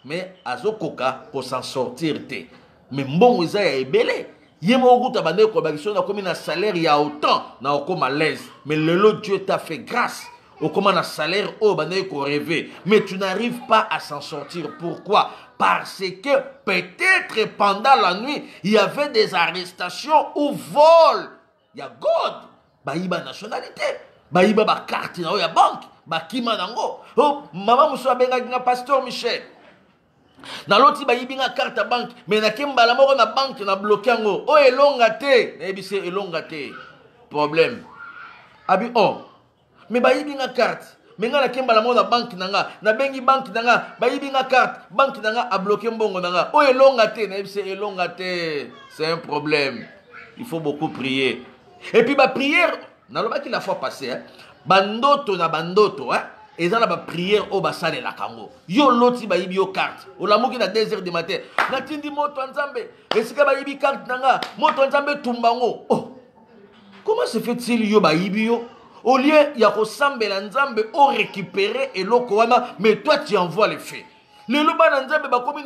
Mais azokoka pour s'en sortir te. Mais mbongo za ya ebele. Yemo okuta bande ko bakisona na komi na salaire ya autant na okoma l'aise. Mais le Dieu t'a fait grâce. Ou comme un salaire au banais qu'on rêvait, mais tu n'arrives pas à s'en sortir. Pourquoi? Parce que peut-être pendant la nuit, il y avait des arrestations ou vols. Il y a God, baïba nationalité, baïba ba carte na ya banque, ba kima nango. Oh, maman muso benga nga pasteur Michel. Na loti bayibi nga carte banque, mais na kembala moko na banque na bloqué ngo. Oh elonga te, na ebise elonga te. Problème. Abi oh. Mais bayibi nga carte, mais nga na kemba la mona banque nanga, na bengi banque nanga, bayibi nga carte, banque nanga a bloqué mbongo nanga. O elonga te, na c'est elonga te, c'est un problème. Il faut beaucoup prier. Et puis ba prière, na loba ki la fois passée, hein, bandoto na bandoto, hein, et ça la ba prière au basale la kango. Yo loti bayibi yo carte. O la moki na 2h du matin. Na tindi moto nzambe, esika bayibi carte nanga, moto nzambe tumbango. Oh. Comment se fait-il yo bayibi yo? Au lieu, il y a Sambela Nzambe au récupérer et l'okoana, mais toi tu envoies les faits. Le loba Nzambe bakomi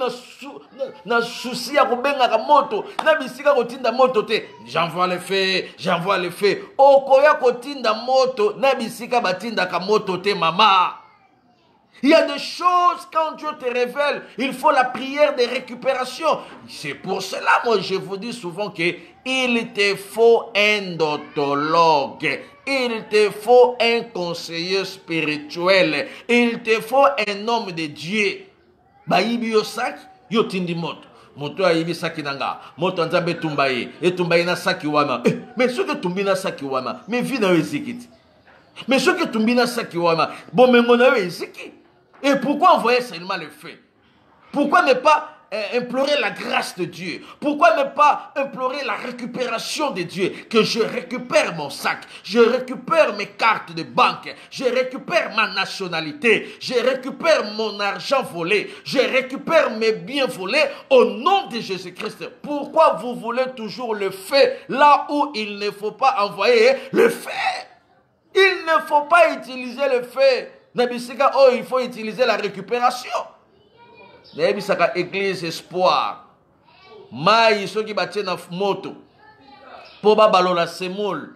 na souci à kobenga ka moto, na bisika kotinda moto te. J'envoie les faits, j'envoie les faits. Okoya kotinda moto, na bisika batinda ka moto te mama. Il y a des choses, quand Dieu te révèle, il faut la prière de récupération. C'est pour cela, moi, je vous dis souvent qu'il te faut un doxologue, il te faut un conseiller spirituel, il te faut un homme de Dieu. Bayibi yo sak, yo tindi moto. Moto ayibi saki nanga, moto nzambe tumbaye, etumbaye na saki wana. Mais ce que tumbi na saki wana, mais vie na ezikiti. Mais ce que tumbi na saki wana, bon mengo na eziki. Et pourquoi envoyer seulement le feu? Pourquoi ne pas implorer la grâce de Dieu? Pourquoi ne pas implorer la récupération de Dieu? Que je récupère mon sac, je récupère mes cartes de banque, je récupère ma nationalité, je récupère mon argent volé, je récupère mes biens volés au nom de Jésus-Christ. Pourquoi vous voulez toujours le feu là où il ne faut pas envoyer le feu? Il ne faut pas utiliser le feu. Oh, il faut utiliser la récupération. Nabisaka église espoir. Mai soki batie na moto. Po ba balola semoul.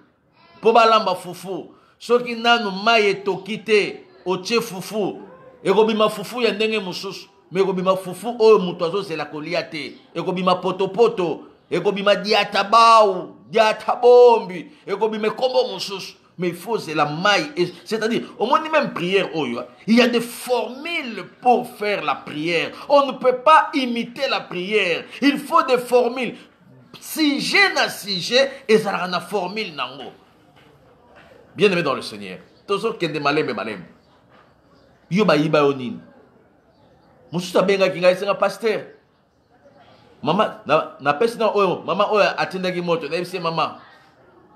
Po ba lamba fufu. Soki nanu mai etokite otie fufu. Ekobima fufu ya ndenge mususu. Mais ekobima fufu oyo mutu azozela kolia te. Ekobima potopoto. Ekobima diata bau, diata bombi. Ekobima kombo mususu. Mais il faut, c'est la maille. C'est-à-dire, au moins même prière, il y a des formules pour faire la prière. On ne peut pas imiter la prière. Il faut des formules. Sujet na sujet, et ça a une formule. Bien aimé dans le Seigneur. Toujours qu'il y a des malem et malem. Yoba yiba onin. Moussouta benga kinga isenga pasteur. Maman, na pesina oyo. Maman oyo atendaki moto. Na yebise maman.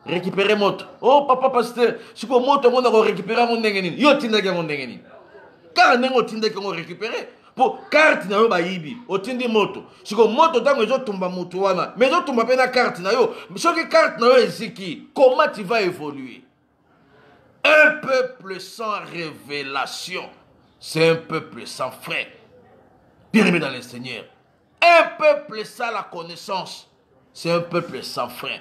Récupérer moto. Oh papa pasteur, si ko moto on a récupérer mon ndengeni. Yo tindaki mon ndengeni. Car nengo tindaki on récupérer. Pour carte na yo ba yibi, otindi moto. Si ko moto tango ezo tumba moto wana, mais ezo tumba pe na carte na yo. Soki carte na yo eziki, comment tu vas évoluer? Un peuple sans révélation, c'est un peuple sans frein. Bien-aimé dans le Seigneur. Un peuple sans la connaissance, c'est un peuple sans frein.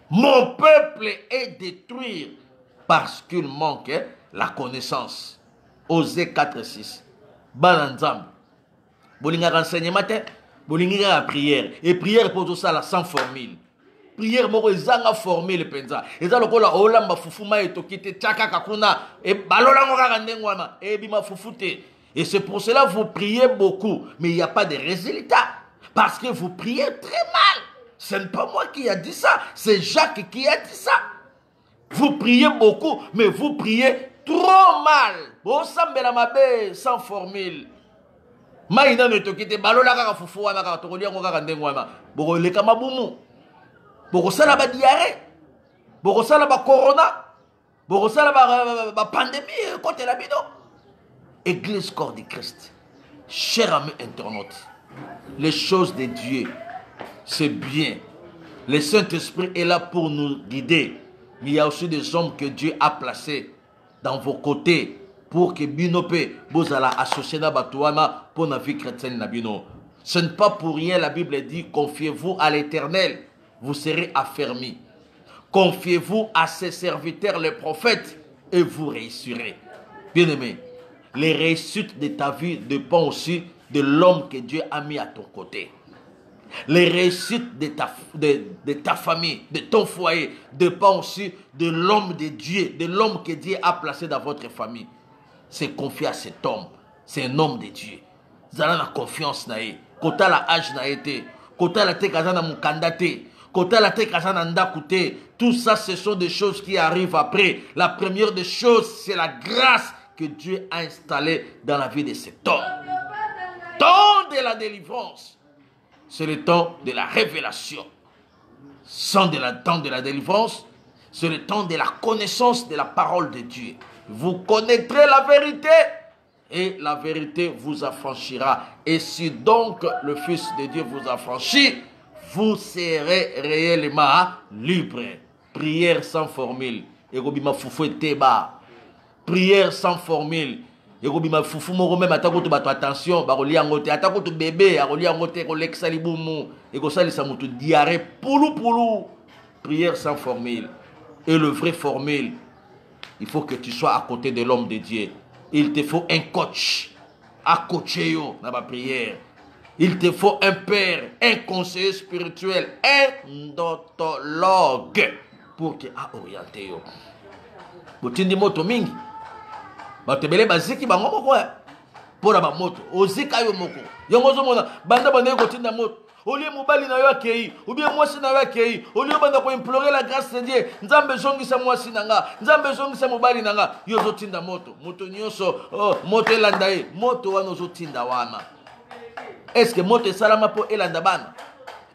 Mon peuple est détruit parce qu'il manque la connaissance. Osée 4:6. Bananzam. Bolinga renseignement, bolinga la prière. Et prière pour tout ça là sans formule. Prière moko ezanga formule penza. Eza lokola olamba fufuma etokite tchaka kakuna e balola ngaka ndengwana e bima fufute. Et c'est pour cela que vous priez beaucoup, mais il n'y a pas de résultat parce que vous priez très mal. Ce n'est pas moi qui a dit ça, c'est Jacques qui a dit ça. Vous priez beaucoup, mais vous priez trop mal. Bon, sans formule. Maïna ne te quitte balola kaka fufu wana kaka tokolia ngaka ndengwana. Boko leka mabumu. Boko sala ba diarrhée. Boko sala ba corona. Boko sala ba pandémie côté la bido. Église corps du Christ. Chers amis internautes, les choses de Dieu, c'est bien. Le Saint-Esprit est là pour nous guider. Mais il y a aussi des hommes que Dieu a placés dans vos côtés pour que Binope vous allez associer à Batouana pour la vie chrétienne Nabino. Ce n'est pas pour rien, la Bible dit, confiez-vous à l'Éternel, vous serez affermis. Confiez-vous à ses serviteurs, les prophètes, et vous réussirez. Bien-aimé, les réussites de ta vie dépendent aussi de l'homme que Dieu a mis à ton côté. Les réussites de ta famille, de ton foyer, dépendent aussi de l'homme de Dieu, de l'homme que Dieu a placé dans votre famille. C'est confier à cet homme. C'est un homme de Dieu. Vous avez la confiance. Kota la âge na été. Kota la te kazana mukandate. Kota la te kazana ndakute. Tout ça, ce sont des choses qui arrivent après. La première des choses, c'est la grâce que Dieu a installée dans la vie de cet homme. Temps de la délivrance. C'est le temps de la révélation. Sans de la temps de la délivrance, c'est le temps de la connaissance de la parole de Dieu. Vous connaîtrez la vérité et la vérité vous affranchira. Et si donc le Fils de Dieu vous affranchit, vous serez réellement libre. Prière sans formule. Prière sans formule. Ekobima fufu moko même atakoto bato attention bakolia ngote atakoto bébé akolia ngote koleksa libumu ekosalisa mutu diarrhée poulou. Prière sans formule. Et le vrai formule, il faut que tu sois à côté de l'homme de Dieu. il te faut un coach à coacher yo dans la prière. Il te faut un père, un conseiller spirituel, un dontologue pour te orienter yo. Botindi moto mingi. Batebele baziki bango moko pour la moto. Ozika yo moko. Yongo zo mona banda banda ko tinda moto. Olie mobali na yo akei, ou bien mwasi na yo akei, olie banda ko implorer la grâce de Dieu. Nzambe zongisa mwasi nanga, nzambe zongisa mobali nanga, yo zo tinda moto. Moto nyonso, moto elanda ye, moto wana zo tinda wana. Est-ce que moto esalama po elanda bana?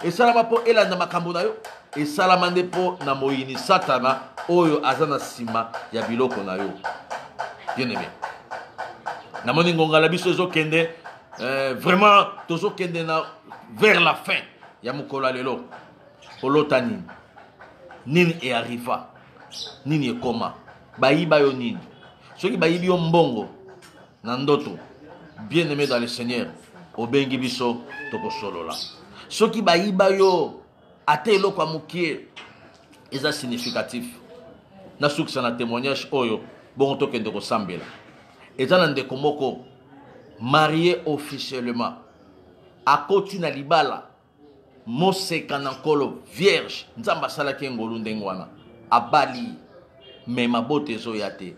Esalama po elanda makambo na yo? Esalama nde po na moyini satana oyo azana sima ya biloko na yo. Bien aimé. Na moni ngongala biso ezo kende vraiment tozo kende na vers la fin ya mukolo lelo. Kolota nini? Nini e arriva? Nini e koma? Bayiba yo nini? Soki bayibi yo mbongo na ndoto. Bien aimé dans le Seigneur. Obengi biso toko solola. Soki bayiba yo ate eloko amukie eza significatif. Na sukisa na témoignage oyo bon tokende kosambela. Eza na ndeko moko marié officiellement akoti na libala moseka na nkolo vierge nzamba salaki ngolu ndenge wana abali me mabote ezoya te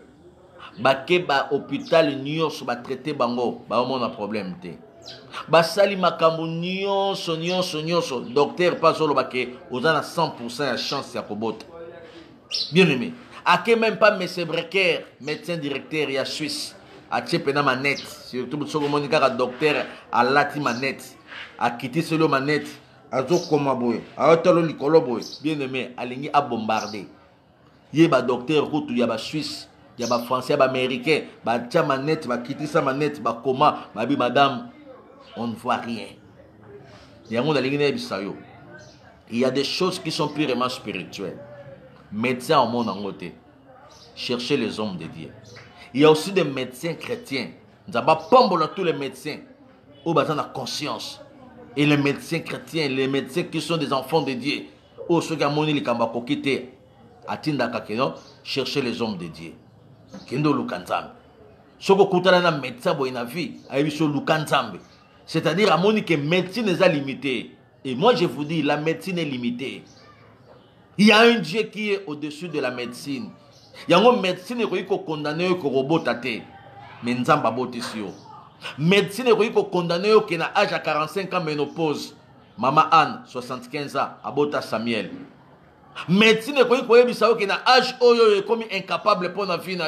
bake ba hôpital nyonso batraite bango baomona problème te basali makambo nyonso docteur pas oloba ke oza na 100% ya chance ya kobota. Bien aimé, ake même pas monsieur Brecker médecin directeur ya Suisse atie pena manette surtout soko moni kaka docteur alati manette akiti selo manette azokoma boye aotalo likolo boye. Bien aimé, alingi a bombarder ye ba docteur kutu ya ba Suisse ya ba français ya ba américain ba tia manette ba kitisa manette ba koma babi madame on ne voit rien. Il y a des choses qui sont purement spirituelles. Médecins au monde en côté. Cherchez les hommes de Dieu. Il y a aussi des médecins chrétiens. Nous avons pas tous les médecins. Où ils ont la conscience. Et les médecins chrétiens, les médecins qui sont des enfants de Dieu. Où ceux qui ont moni les kambako quitté. Atinda kakeno. Cherchez les hommes de Dieu. Kendo lukanzambe. Soko kutana na médecin boina vie. Aïbiso lukanzambe. C'est-à-dire, à mon que la médecine est limitée. Et moi, je vous dis, la médecine est limitée. Il y a un Dieu qui est au-dessus de la médecine. Il y a une médecine qui est condamnée au robot. Mais nous avons ici. Médecine qui est condamnée au âge à 45 ans ménopause. Maman Anne, 75 ans, abota Samuel. Médecine qui est âge comme incapable pour la vie.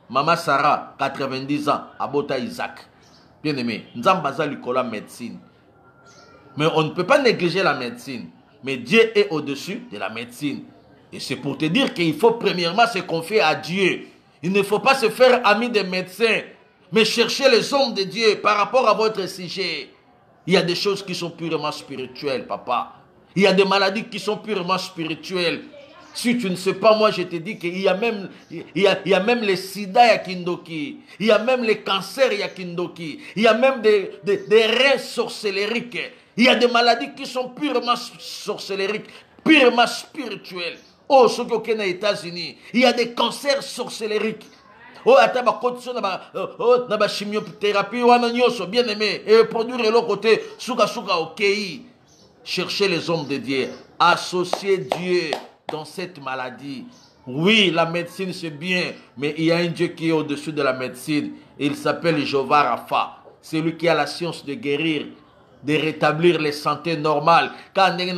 Maman Sarah, 90 ans, abota Isaac. Bien aimé, nous avons la médecine. Mais on ne peut pas négliger la médecine. Mais Dieu est au-dessus de la médecine. Et c'est pour te dire qu'il faut premièrement se confier à Dieu. Il ne faut pas se faire ami des médecins, mais chercher les hommes de Dieu par rapport à votre sujet. Il y a des choses qui sont purement spirituelles, papa. Il y a des maladies qui sont purement spirituelles. Si tu ne sais pas, moi je te dis qu'il y a même, les sida ya kindoki, il y a même les cancers ya kindoki, il y a même des reins sorcellériques, il y a des maladies qui sont purement sorcellériques, purement spirituelles. Oh, ce qui est aux États-Unis, il y a des cancers sorcellériques. Oh, attends, ma condition na ba chimiothérapie wana nyoso bien aimé et produire l'autre côté souka ok. Cherchez les hommes de Dieu, associez Dieu dans cette maladie. Oui, la médecine c'est bien, mais il y a un Dieu qui est au-dessus de la médecine. Il s'appelle Jéhovah Rapha. C'est lui qui a la science de guérir, de rétablir les santé normales. Quand la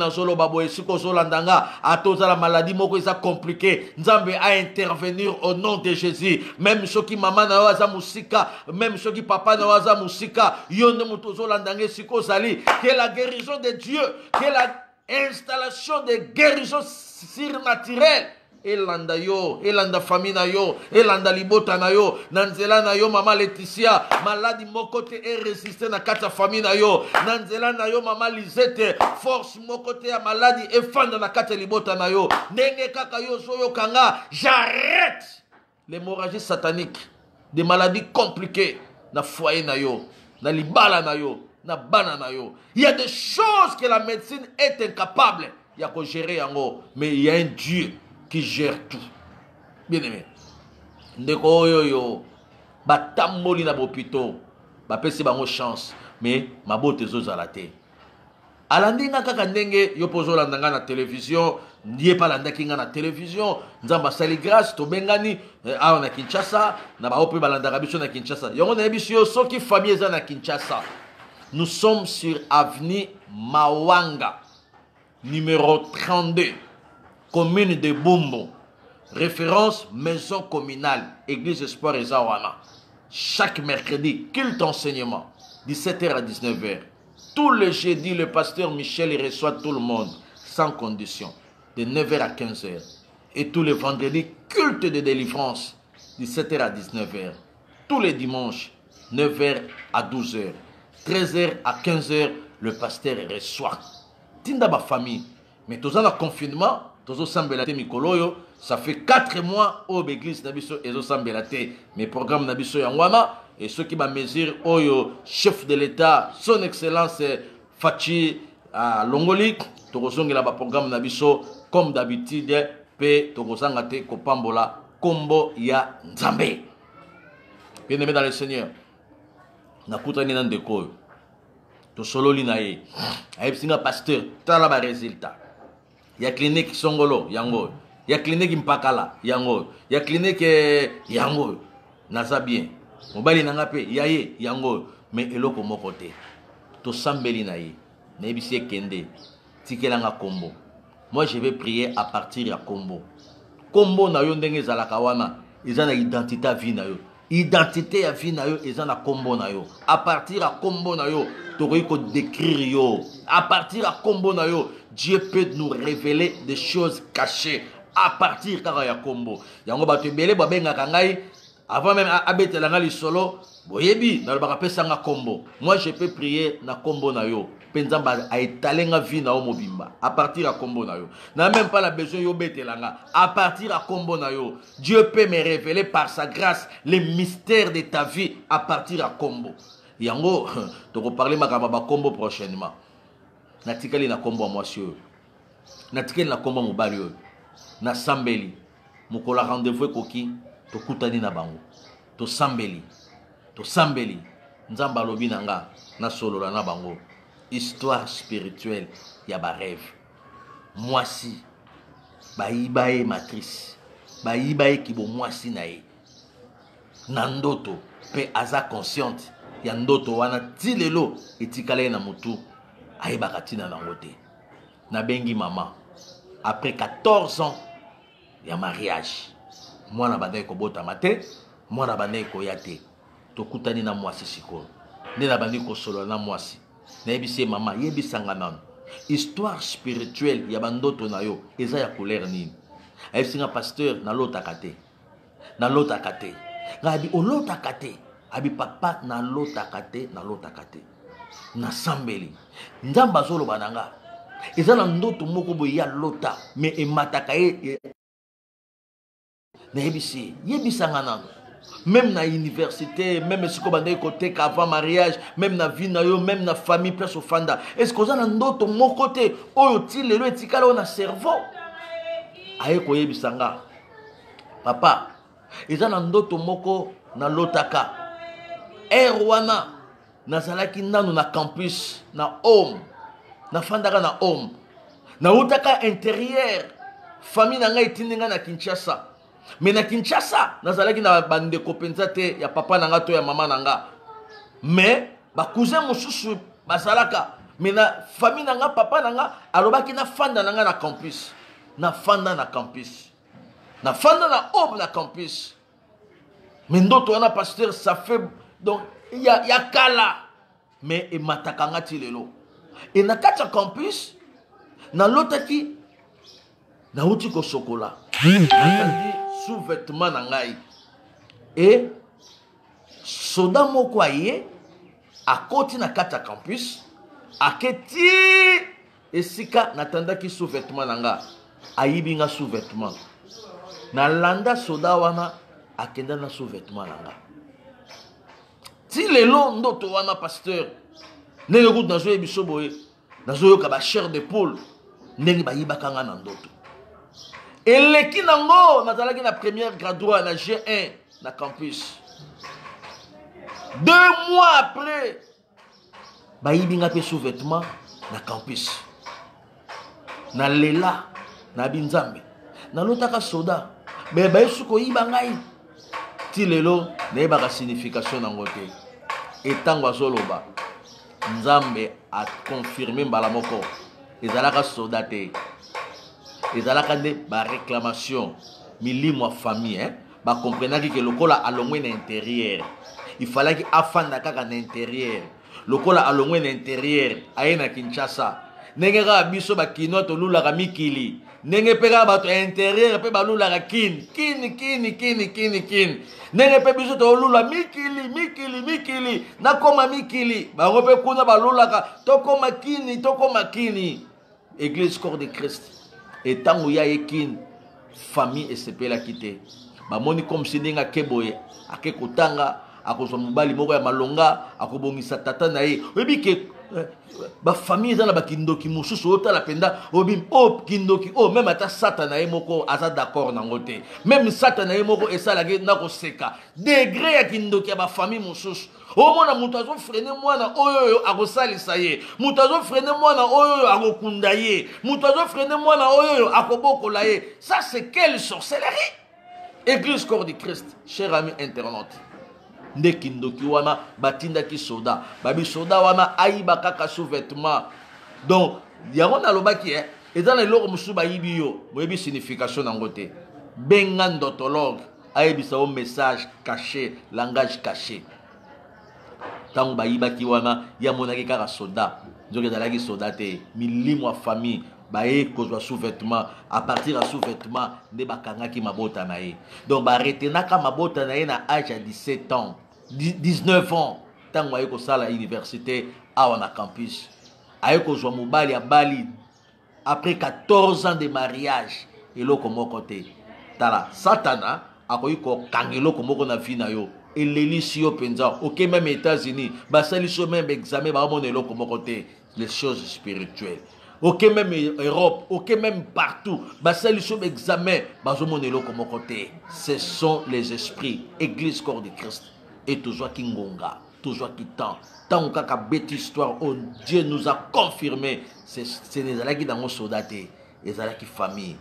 maladie est compliquée, Nzambe a intervenir au nom de Jésus. Même ceux qui maman na waza musika, même ceux qui papa na waza musika, yonde mutozo landanga siko zali. Que la guérison de Dieu, que la installation de guérison surnaturelle. Elanda yo, elanda famille na yo, elanda libota na yo, nanzela na yo mama Laetitia, maladie mokote est résisté na kata famille na yo, nanzela na yo mama Lisette, force mokote ya maladie est fanda na kata libota na yo, nenge kaka yo soyo kanga, j'arrête l'hémorragie satanique, des maladies compliquées na foyer na yo, na libala na yo, na bana na yo. Il y a des choses que la médecine est incapable de gérer yango, mais il y a un Dieu qui gère tout. Bien aimé. Ndeko yo batamboli na bopito bapesi bango chance mais mabote ezozala te alandi nga kaka ndenge yo mpo ozolanda nga na télévision ye mpe alandaki nga na télévision nzambe asali grâce tobengani awa na Kinshasa na bao mpe balandaka biso na Kinshasa yango nayebi biso yo soki famille eza na Kinshasa nous sommes sur avenue Mawanga numéro 32 commune de Bumbo référence maison communale église espoir eza wana chaque mercredi culte enseignement 17h à 19h. Tous les jeudis, le pasteur Michel reçoit tout le monde, sans condition, de 9h à 15h. Et tous les vendredis, culte de délivrance, 17h à 19h. Tous les dimanches, 9h à 12h. 13h à 15h, le pasteur reçoit. Tinda ba famille. Mais tous en confinement, tous au sambelate mikoloyo, ça fait 4 mois au l'église nabiso et au sambelate. Mes programmes nabiso yangwana. Et ceux qui m'a mesure, Oyo, chef de l'État, son excellence Fachi Longoli, Togosongi la programme Nabiso, comme d'habitude, P. Togosangate Kopambola, Kombo Ya Nzambe. Bien-aimé dans le Seigneur, Nakutani Nandeko, to solo linaye, Aïpsinga pasteur, Talaba résultat. Ya clinique Songolo, Yango, ya clinique Mpakala, Yango, ya clinique Yango, Naza bien. Mobali nanga pe yaye yango mais eloko moko te to sambeli na ye na ebisi kende tikelanga kombo. Moi je vais prier à partir ya kombo na yo ndenge zalaka wana eza na identité ya vie na yo identité ya vie na yo eza na kombo na yo à partir ya kombo na yo tokoki ko décrire yo à partir ya kombo na yo Dieu peut nous révéler des choses cachées à partir kaka ya kombo yango bato ebele babengaka ngai avant même abetela nga lisolo boyebi na lobaka pesanga kombo. Moi je peux prier na kombo na yo penzamba a étalé nga vie na o mobimba à partir à kombo na yo na même pas la besoin yo betela nga à partir à kombo na yo Dieu peut me révéler par sa grâce les mystères de ta vie à partir à kombo yango toko parler makamba ba kombo prochainement na tikali na kombo moi sur na tikali na kombo mobali yo na sambeli mukola rendez-vous koki to kutani na bango to sambeli nzamba lobi nanga na solola na bango histoire spirituelle ya ba rêve mwasi bayibaye matrice bayibaye kibo mwasi na ye na ndoto pe aza consciente ya ndoto wana tilelo etikala na mutu ayebaka tina nango te na bengi mama après 14 ans ya mariage mwana bandai ko botama te mwana bandai ko ya te tokutani na mwasi sikoyo nde na bandi ko solo na mwasi na yebisi mama yebisanga nanu histoire spirituelle ya bandoto na yo eza ya couleur nini ayebisinga pasteur na lotaka te ngabi olotaka te abi papa na lotaka te na sambeli nzamba azoloba nanga eza na ndoto moko boye ya lota mais emataka ye na yebisanga nanu même na université même siko bandai côté avant mariage même na vie na yo même na famille place ofanda est-ce que ozana ndoto moko te oyo tilelo etikala na cerveau aye ko yebisanga papa ezana ndoto moko na lotaka wana nazalaki nanu na campus na home na fandaka na home na utaka intérieur famille na ngai tindinga na Kinshasa. Mais na Kinshasa, nazalaki na bande kopenza te ya papa nanga to ya mama nanga. Mais ba cousin mosusu basalaka. Mais na famille nanga papa nanga alobaki na fanda nanga na campus. Na fanda na campus. Na fanda na home na campus. Mais ndoto wana pasteur ça fait donc ya kala. Mais e matakanga tilelo. Et na kati campus na lotaki na uti ko chocolat. Sous-vêtement nangai et soda moko aye akoti na kata campus aketi esika natandaki sous-vêtement nanga ayibinga sous-vêtement na landa soda wana akenda na sous-vêtement nanga ti lelo ndoto wana pasteur ndenge kutu nazoye biso boye nazoyoka ba chair de poule ndenge bayibaka nga na ndoto eleki nango nazalaki na première graduat na G1 na campus 2 mois après, baïbinga pe sous-vêtement na campus. Na lela, na binzambe. Na lotaka soda. Mais baïsuko ibangai. Ti lelo, na baka signification nango te. Etango azoloba. Nzambe a confirmé mbalamoko. Ezalaka soda te. Ezalaka de ba réclamation. Milimo famille, hein. Ba comprenaki que lokola alongwe na intérieur. Il fallait qu'il afanda kaka na intérieur. Lokola alongwe na intérieur, aye na Kinshasa. Nenge ka biso ba kinoto lulaka mikili. Nenge peka bato intérieur pe balulaka kin. Nenge pe biso to lula mikili. Na koma mikili. Ba rope kuna balulaka tokoma kini. Église corps de Christ. Et tango ya ekin famille et sepela kité. Ba moni comme si ninga keboye akekotanga akozwa mobali moko ya malonga akobongisa tata na ye. Oyebi ke ba famille ezala ba kindoki mususu otala penda obim kindoki même ata sata na ye moko aza d'accord nango te. Même sata na ye moko esalaki na koseka. Degré ya kindoki ya ba famille mususu. Omona mutu azo frene mwana oyo akosalisa ye. Mutu azo frene mwana oyo akokunda ye. Mutu azo frene mwana oyo akobokola ye. Ça c'est quelle sorcellerie? Église corps du Christ, cher ami internaute. Nde kindoki wana batinda ki soda. Babi soda wana aïba kaka sous-vêtement. Donc, yango na lobaki ezana eloko musu bayibi yo. Moyebi signification nango te. Benga ndotologue ayebisa o message caché, langage caché. Tango bayibaki wana ya monaki kaka soda. Nzoke ezalaki soda te. Milimo wa famille. Baye kozwa sous-vêtement. À partir de sous-vêtement, ne bakangaki mabota na ye. Donc ba retenaka mabota na ye na âge à 17 ans, 19 ans. Tango aye kosala université awa na campus. Aye kozwa mobali ya Bali après 14 ans de mariage. Eloko moko te. Tala Satana akoyi ko kangelo komoko na vie na yo. Elelisi yo penza. OK, même États-Unis, basali so même examen ba mon eloko moko te. Les choses spirituelles. OK, même Europe, OK, même partout. Basali so examen ba zo mon eloko moko te. Ce sont les esprits. Église corps de Christ. Et toujours qui ngonga, toujours qui tend. Tant que bête histoire, oh Dieu nous a confirmé. C'est les alaki dans mon soldat, les alaki famille,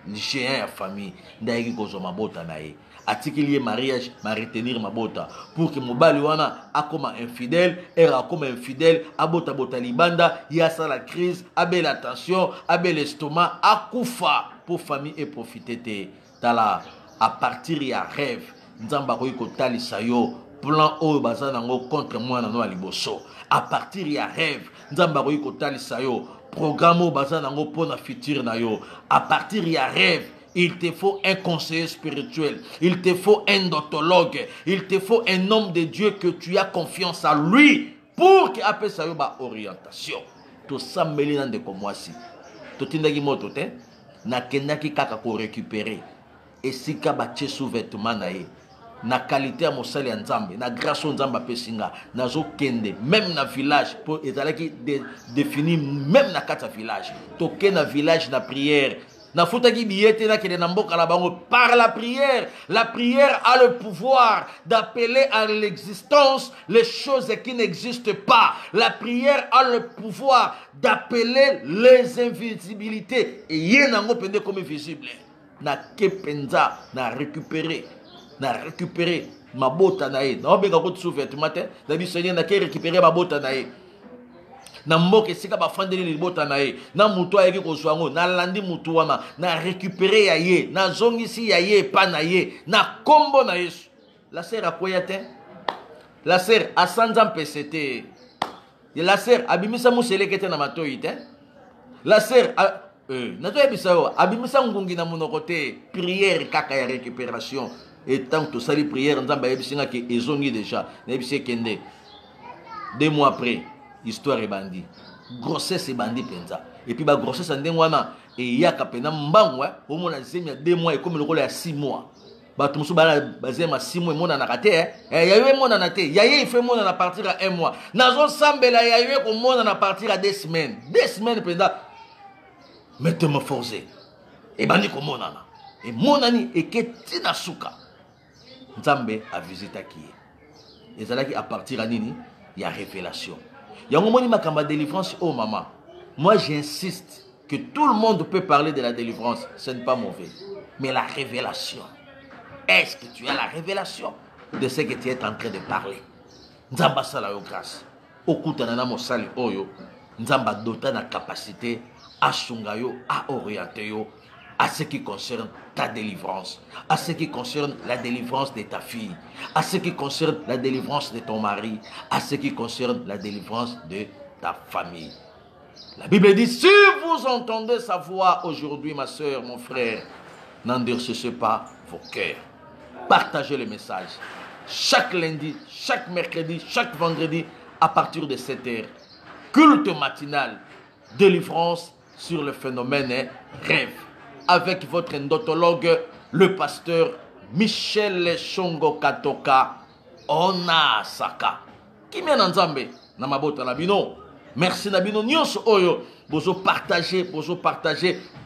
les chiens famille, d'ailleurs que ma bota nae. Atikilier mariage, ma retenir ma bota pour que mon baliwana a comme infidèle, era comme infidèle, abota bota libanda, yasa la crise, abel attention, abel estomac, akoufa pour famille et profiter. Tala à partir ya rêve, nzamba koyiko tali sayo. Plan oyo baza nango contre moi nano aliboso. À partir ya rêve, nzamba koyi kotali sayo. Programme oyo baza nango pona futur na yo. À partir ya rêve, il te faut un conseiller spirituel. Il te faut un doctologue. Il te faut un homme de Dieu que tu as confiance à lui pour qu'il appelle sayo ba orientation. To sambeli nan de komwasi. To tindaki moto te na kendaki kaka ko récupérer. Et si ka ba tche sous-vêtement na ye. Na qualité à mosali ya nzambe na grâce au nzamba pesinga nazo kende même na village pour ezalaki défini même na kata village toke na village na prière na futaki biyete na kende na mboka la bango par la prière a le pouvoir d'appeler à l'existence les choses qui n'existent pas. La prière a le pouvoir d'appeler les invisibilités et yenango pende comme visible na kepenza na récupérer ma bota nae. Na obenga ko sous-vêtement te. Na bi Seigneur na ke récupérer ma bota nae. Na mboke sika ba fandeli li bota nae. Na mutu ayeki ko swango, na landi mutu wana, na récupérer ya ye, na zongisi ya ye pa na ye, na kombo na Yesu. La sœur akoya te. La sœur a sanzam PCT. La sœur abimisa muselekete na matoyi te. La sœur na to yebisa yo abimisa ngungi na monoko te. Prière kaka ya récupération. Et tant que sali prière, nzamba yebisinga ke ezongi déjà. Nebise kende. 2 mois après, histoire est bandit. Grossesse est bandit penza. Et puis ba grossesse ndenge wana et yaka pena mbangwa, au mona zemia 2 mois et comme le rôle à 6 mois. Ba tumusu bala bazema 6 mois mona na kate yaye mona na te. Yaye il fait mona na partir à 1 mois. Nazo sambela yaye ko mona na partir à 2 semaines. 2 semaines penza. Métamorphosé. Et bandit ko mona na. Et monani et ke tina suka. Nzambe a visité qui ezalaki à partir à nini, il y a révélation. Il y a un moment de délivrance, oh maman. Moi j'insiste que tout le monde peut parler de la délivrance, ce n'est pas mauvais. Mais la révélation, est-ce que tu as la révélation de ce que tu es en train de parler? Nzamba sala yo grâce. Okutana na mosali oyo, Nzamba dota na capacité à sunga yo, à orienter yo à ce qui concerne ta délivrance, à ce qui concerne la délivrance de ta fille, à ce qui concerne la délivrance de ton mari, à ce qui concerne la délivrance de ta famille. La Bible dit, si vous entendez sa voix aujourd'hui, ma soeur, mon frère, n'endurcissez pas vos cœurs. Partagez le message. Chaque lundi, chaque mercredi, chaque vendredi, à partir de 7 heures. Culte matinal, délivrance sur le phénomène rêve. Avec votre endotologue, le pasteur Michel Shongo Katoka Onasaka. Qui mène en Zambé? Namabota Nabino. Merci Nabino. Nyos Oyo. Bozo partagez,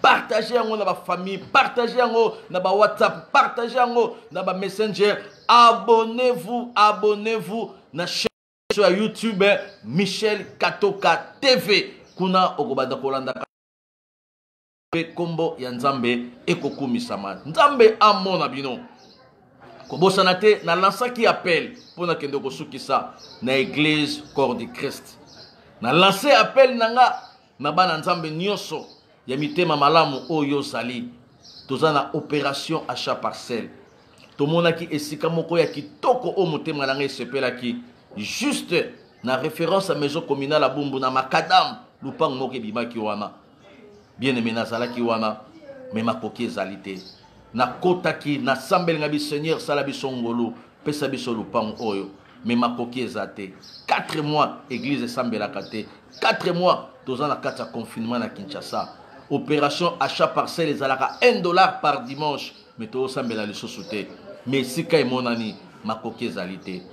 partagez en na famille, partagez en na WhatsApp, partagez en na Messenger. Abonnez-vous na chaîne sur YouTube Michel Katoka TV. Kuna okobanda kolanda kombo ya Nzambe ekokumisama. Nzambe amona bino. Kobosana te na lansaki appel pona kende kosukisa na église corps du Christ. Na lancé appel nanga na bana Nzambe nyoso ya mitema malamu oyo sali. Toza na opération achat parcelle. Tomonaki esika moko ya kitoko o motema nanga esepelaki juste na référence à maison communale à Bumbu na Makadam lupang moke bimaki wana. Bien aimé nazalaki wana mais makoki ezalité. Na kotaki na sambel ngabi Seigneur salabi songolo pesa biso lupang oyo mais makoki ezate. 4 mois église sambela kate. 4 mois toza na kata confinement na Kinshasa. Opération achat parcelle ezalaka $1 par dimanche mais to sambela lisusu te. Mais sika emonani makoki ezalité.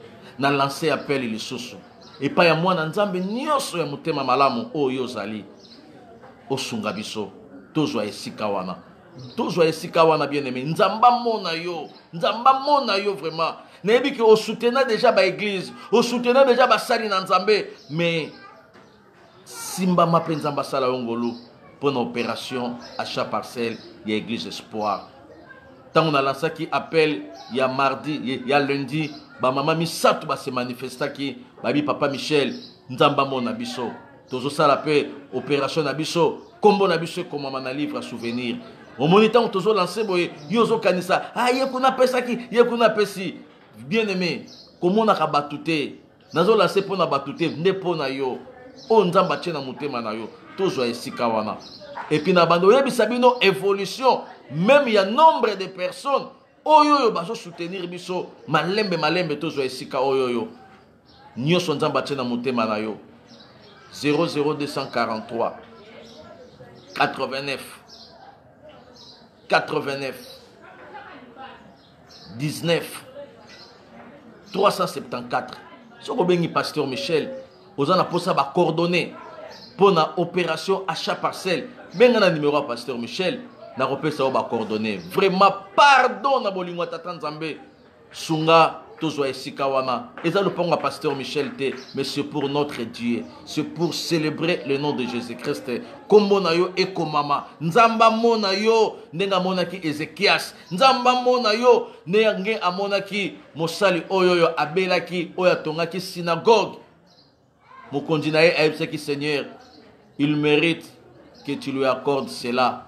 Na lancé appel lisusu. Et pas ya mwana Nzambe nyoso ya mutema malamu oyo zali. Osunga biso tozwa esika wana. Tozwa esika wana bien aimé. Nzamba mona yo vraiment. Nebi que o soutenir déjà ba église, o soutenir déjà ba sali na Nzambe, mais simba mape Nzamba sala ngolu pour une opération achat parcelle ya église espoir. Tant on a lancé qui appelle ya mardi, ya lundi, ba maman misato ba se manifesta ki babi papa Michel Nzamba mona biso. Tozo sala pe opération na biso, kombo na biso comme na livre à souvenir. Au moniteur tozo lancé boye yozo kanisa. Ah yekuna pesa ki, yekuna pesi. Bien aimé, comment on a batouté? Nazo lancé pour na batouté, ne pona yo. O Nzamba tchena mutema na yo. Tozo esika wana. Et puis na bando yebi sabino évolution, même il y a nombre de personnes oyo yo bazo soutenir biso malembe tozo esika oyo yo. Nyoso Nzamba tchena mutema na yo. 00243 89 19 374. Si vous avez pasteur Michel, vous avez coordonné pour la opération achat parcelle. Bien un numéro à pasteur Michel, na repesa ba coordonné. Vraiment pardon na bolingo tata Nzambe. Sunga tozo esika wana. Eza le ponga pasteur Michel te, mais c'est pour notre Dieu. C'est pour célébrer le nom de Jésus-Christ. Kombo na yo eko mama. Nzamba mona yo nenga mona ki Ezekias. Nzamba mona yo nenge amona ki mosali oyo abelaki oya tongaki synagogue. Mokonzi na ye aibsaki Seigneur, il mérite que tu lui accordes cela.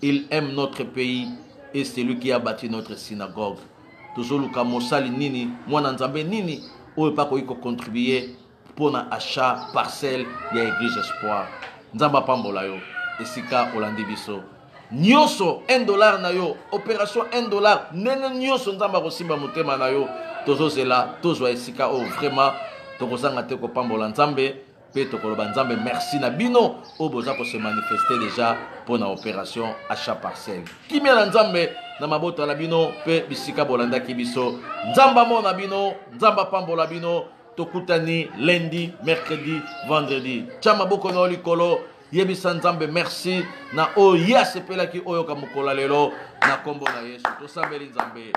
Il aime notre pays et c'est lui qui a bâti notre synagogue. Tozoluka mosali nini, mwana Nzambe nini, oyo pa koiko contribuer pour na achat parcelle ya église espoir. Nzamba pambola yo, esika olandi biso. Nyoso $1 na yo, opération $1, nene nyoso Nzamba kosimba motema na yo, tozozela, tozwa esika o vraiment, tokozanga te ko pambola Nzambe, pe tokoloba Nzambe merci na bino, o boza ko se manifester déjà pour na opération achat parcelle. Kimia na Nzambe, na mabota la bino pe bisika bolanda kibiso. Nzamba mona bino, Nzamba pambola bino, tokutani lundi, mercredi, vendredi. Chama boko no likolo, yebisa Nzambe merci na o ya sepela ki oyo kamukola lelo na kombo na Yesu. Tosambeli Nzambe.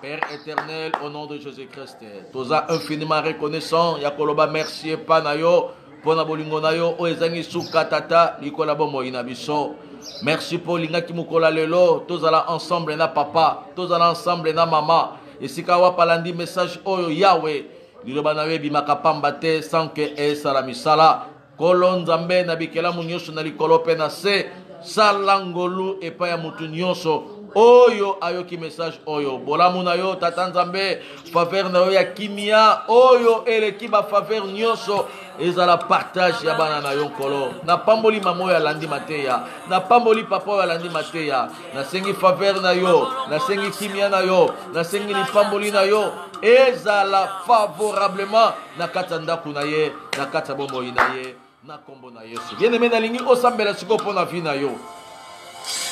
Père éternel, au nom de Jésus-Christ, toza infiniment reconnaissant, yakoloba merci et panayo, pona bolingo nayo, o ezangi suka tata, likola bomo inabiso. Merci pour l'ingaki mukola lelo, tozala ensemble na papa, tozala ensemble na mama, et si kawa palandi message oyo Yahweh, liloba nawe bimaka pamba te, sans que e salamisala, kolon zambe na bikela munyoso na likolo pe na se, salangolu e pa ya mutu nyonso, oyo ayoki message oyo bolamu na yo tata nzambe faveur na yo ya kimia oyo eleki ba faveur nyonso ezala partage ya bana na yo nkolo na pamboli mama oyo alandi mateya na pamboli papa oyo alandi mateya nasengi faveur na yo nasengi kimia na yo nasengi lipamboli na yo ezala favorablement na kati ya ndako na ye na kati ya bomoi na ye na kombo na Yesu bien-aimé nalingi osambela sikoyo mpo na vie na yo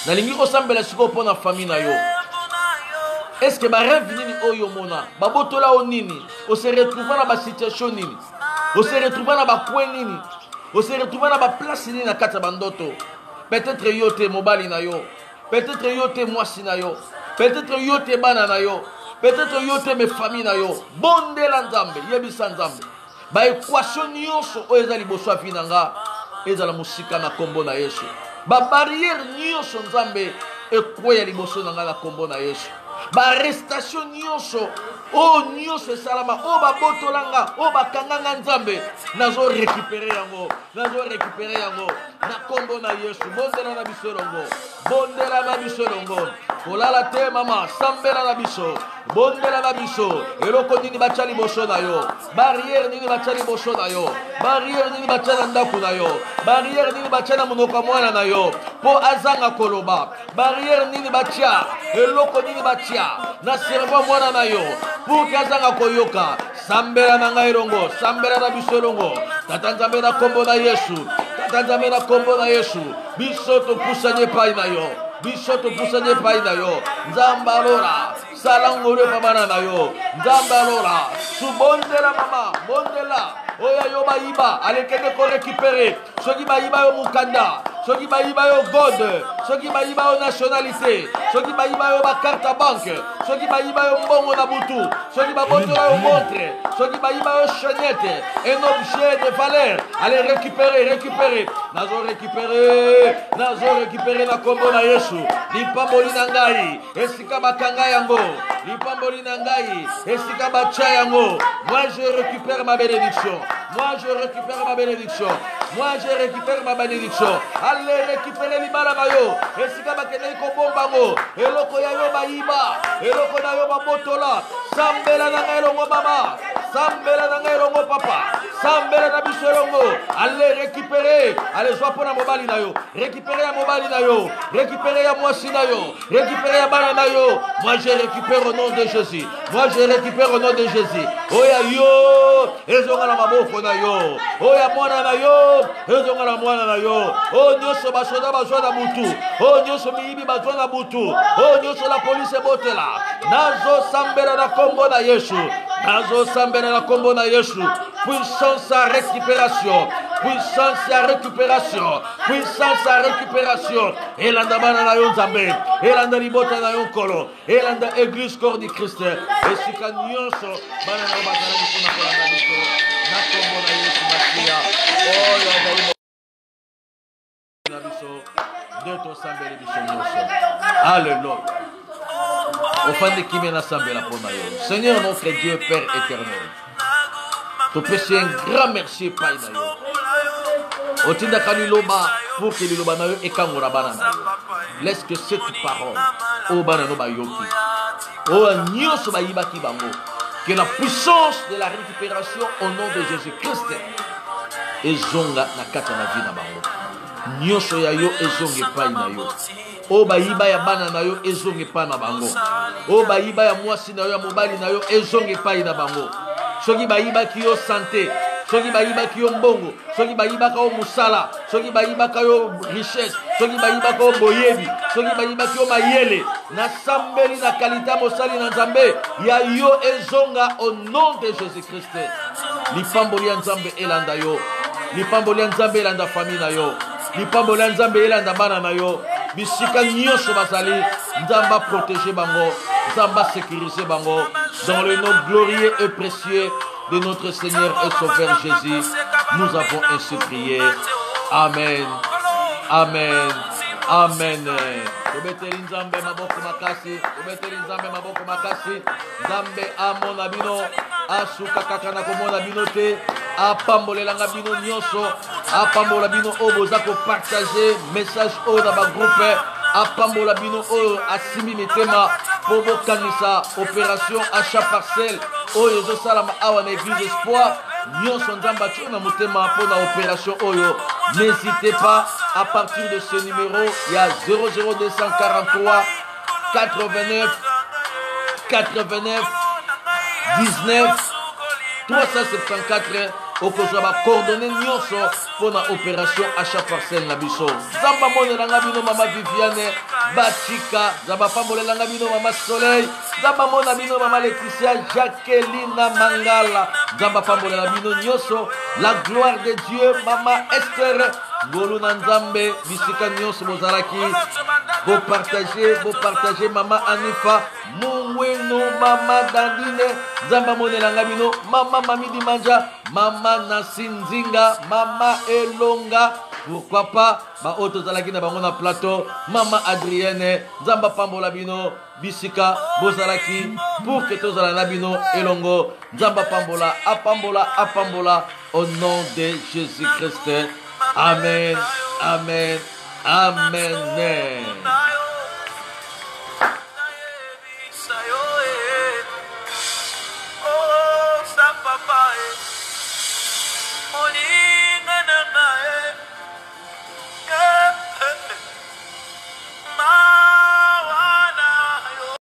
nalingi osambela sikoyo mpo na famille na yo. Est-ce que ba rêve nini oyo mona babotola o nini o se retrouver na ba situation nini o se retrouver na ba coin nini o se retrouver na ba place nini na kati ya bandoto peut-être yo te mobali na yo peut-être yo te mwasi na yo peut-être yo te bana na yo peut-être yo te me famille na yo bondela nzambe yebisa nzambe ba équation nyonso oyo eza liboso ya vie na nga ezala mosika na kombo na Yesu ba barrière nyonso nzambe ekweya liboso na nga na kombo na Yesu ba arrestation nyonso o nyonso esalama o babotolanga o bakanganga nzambe nazo récupérer yango na kombo na Yesu bondela na biso longo bondela na biso longo kolala te mama sambela na biso bondela na biso eloko nini batya liboso na yo barrière nini batya liboso na yo barrière nini batya na ndako na yo barrière nini batya na monoko ya mwana na yo mpo azanga koloba barrière nini batya eloko nini batya na servo mwana na yo pour ke azanga koyoka sambela na ngai elongo sambela na biso elongo tata nzambe na kombo na Yesu tata nzambe na kombo na Yesu biso topusanye epai na yo biso topusanye epai na yo nzambe alora salangolo pa bana na yo nzambe alora subondela mama bondela oya yo bayiba alekende ko récupérer soki bayiba yo mukanda soki bayiba yo god soki bayiba yo nationalité soki bayiba yo bakarte ya banque soki bayiba yo mbongo na butu soki babotola yo montre soki bayiba yo chaînette un objet de valeur allez récupérer nazo récupérer na kombo na Yesu lipamboli na ngai esika bakanga yango lipamboli na ngai esika batya yango moi je récupère ma bénédiction moi je récupère ma bénédiction allez récupérer libala na yo esika bakende ko bombango eloko ya yo bayiba eloko na yo babotola sambela na ngai longo mama sambela na ngai longo papa sambela na biso longo allez récupérer allez joie pour na mobali na yo récupérer ya mobali na yo récupérer ya mwasi na yo récupérer ya bana na yo moi je récupère au nom de Jésus oya yo ezonga na maboko na yo oya mwana na yo ezonga na mwana na yo o nyonso basoda bazwa na butu o nyonso miyibi bazwa na butu o nyonso la police ebotela nazo sambela na kombo na Yesu puissance à récupération elanda bana na yo nzambe elanda libota na yo nkolo elanda église corps du Christ esika nyonso bana na yo bazalaki mpona kolanda biso na kombo na Yesu masiya oyo azali na biso nde tosambeli biso nyonso alleluya ofandi kimi nasambela mpona yo Seigneur notre Dieu Père éternel topesi un grand merci epai na yo otindaka liloba pour que liloba na yo ekangola bana na yo laisse que cette parole oyo bana no bayoki oyo nyonso bayibaki bango que la puissance de la récupération au nom de Jésus-Christ ezonga na kati na vie na bango nyonso ya yo ezonga epai na yo oyo bayiba ya bana na yo ezonga epai na bango oyo bayiba ya mwasi na yo ya mobali na yo ezonga epai na bango soki bayibaki yo santé soki bayibaki yo mbongo soki bayibaka yo musala soki bayibaka yo richesse soki bayibaka yo boyebi soki bayibaki yo mayele nasambeli na kalita mosali na nzambe ya yo ezonga au nom de Jésus-Christ lipamboli ya nzambe elanda yo lipamboli ya nzambe elanda famille na yo lipamboli ya nzambe elanda bana na yo bisika nyonso bazali nzamba protéger bango Zamba sécurisé bango dans le nom glorieux et précieux de notre Seigneur et Sauveur Jésus. Nous avons ainsi prié. Amen. Amen. Amen. Obeteli Nzambe maboko makasi. Obeteli Nzambe maboko makasi. Nzambe amona bino. Asuka kaka na komona bino te. Apambolelanga bino nyonso. Apambola bino oboza ko partager message o na ba groupe. Apambola bino o asimi mitema. Pobo kanisa opération achat parcelle. Oyo ezosalama awa na église espoir. Nyonso Nzamba tio na motema pour la opération oyo. N'hésitez pas, à partir de ce numéro, il y a 00243 89 89 19 374 okozwa coordonné nyonso pour la opération achat parcelle na biso. Zamba monelanga bino mama Viviane Bachika, zamba pambolelanga bino mama Soleil, zamba mona bino mama Laetitia Jacqueline Mangala, zamba pambolela bino nyonso, la gloire de Dieu mama Esther Ngolu na Nzambe bisika nyonso bozalaki. Vous partagez mama Anifa Mungweno mama Dandine zamba monelanga bino mama Mamidi Manja mama Nasinzinga mama Elonga, pourquoi pas ba auto zalaki na bango na plateau mama Adrienne zamba pambola bino bisika bozalaki pour que tozala na bino elongo zamba pambola apambola au nom de Jésus-Christ. Amen. Amen. Amen.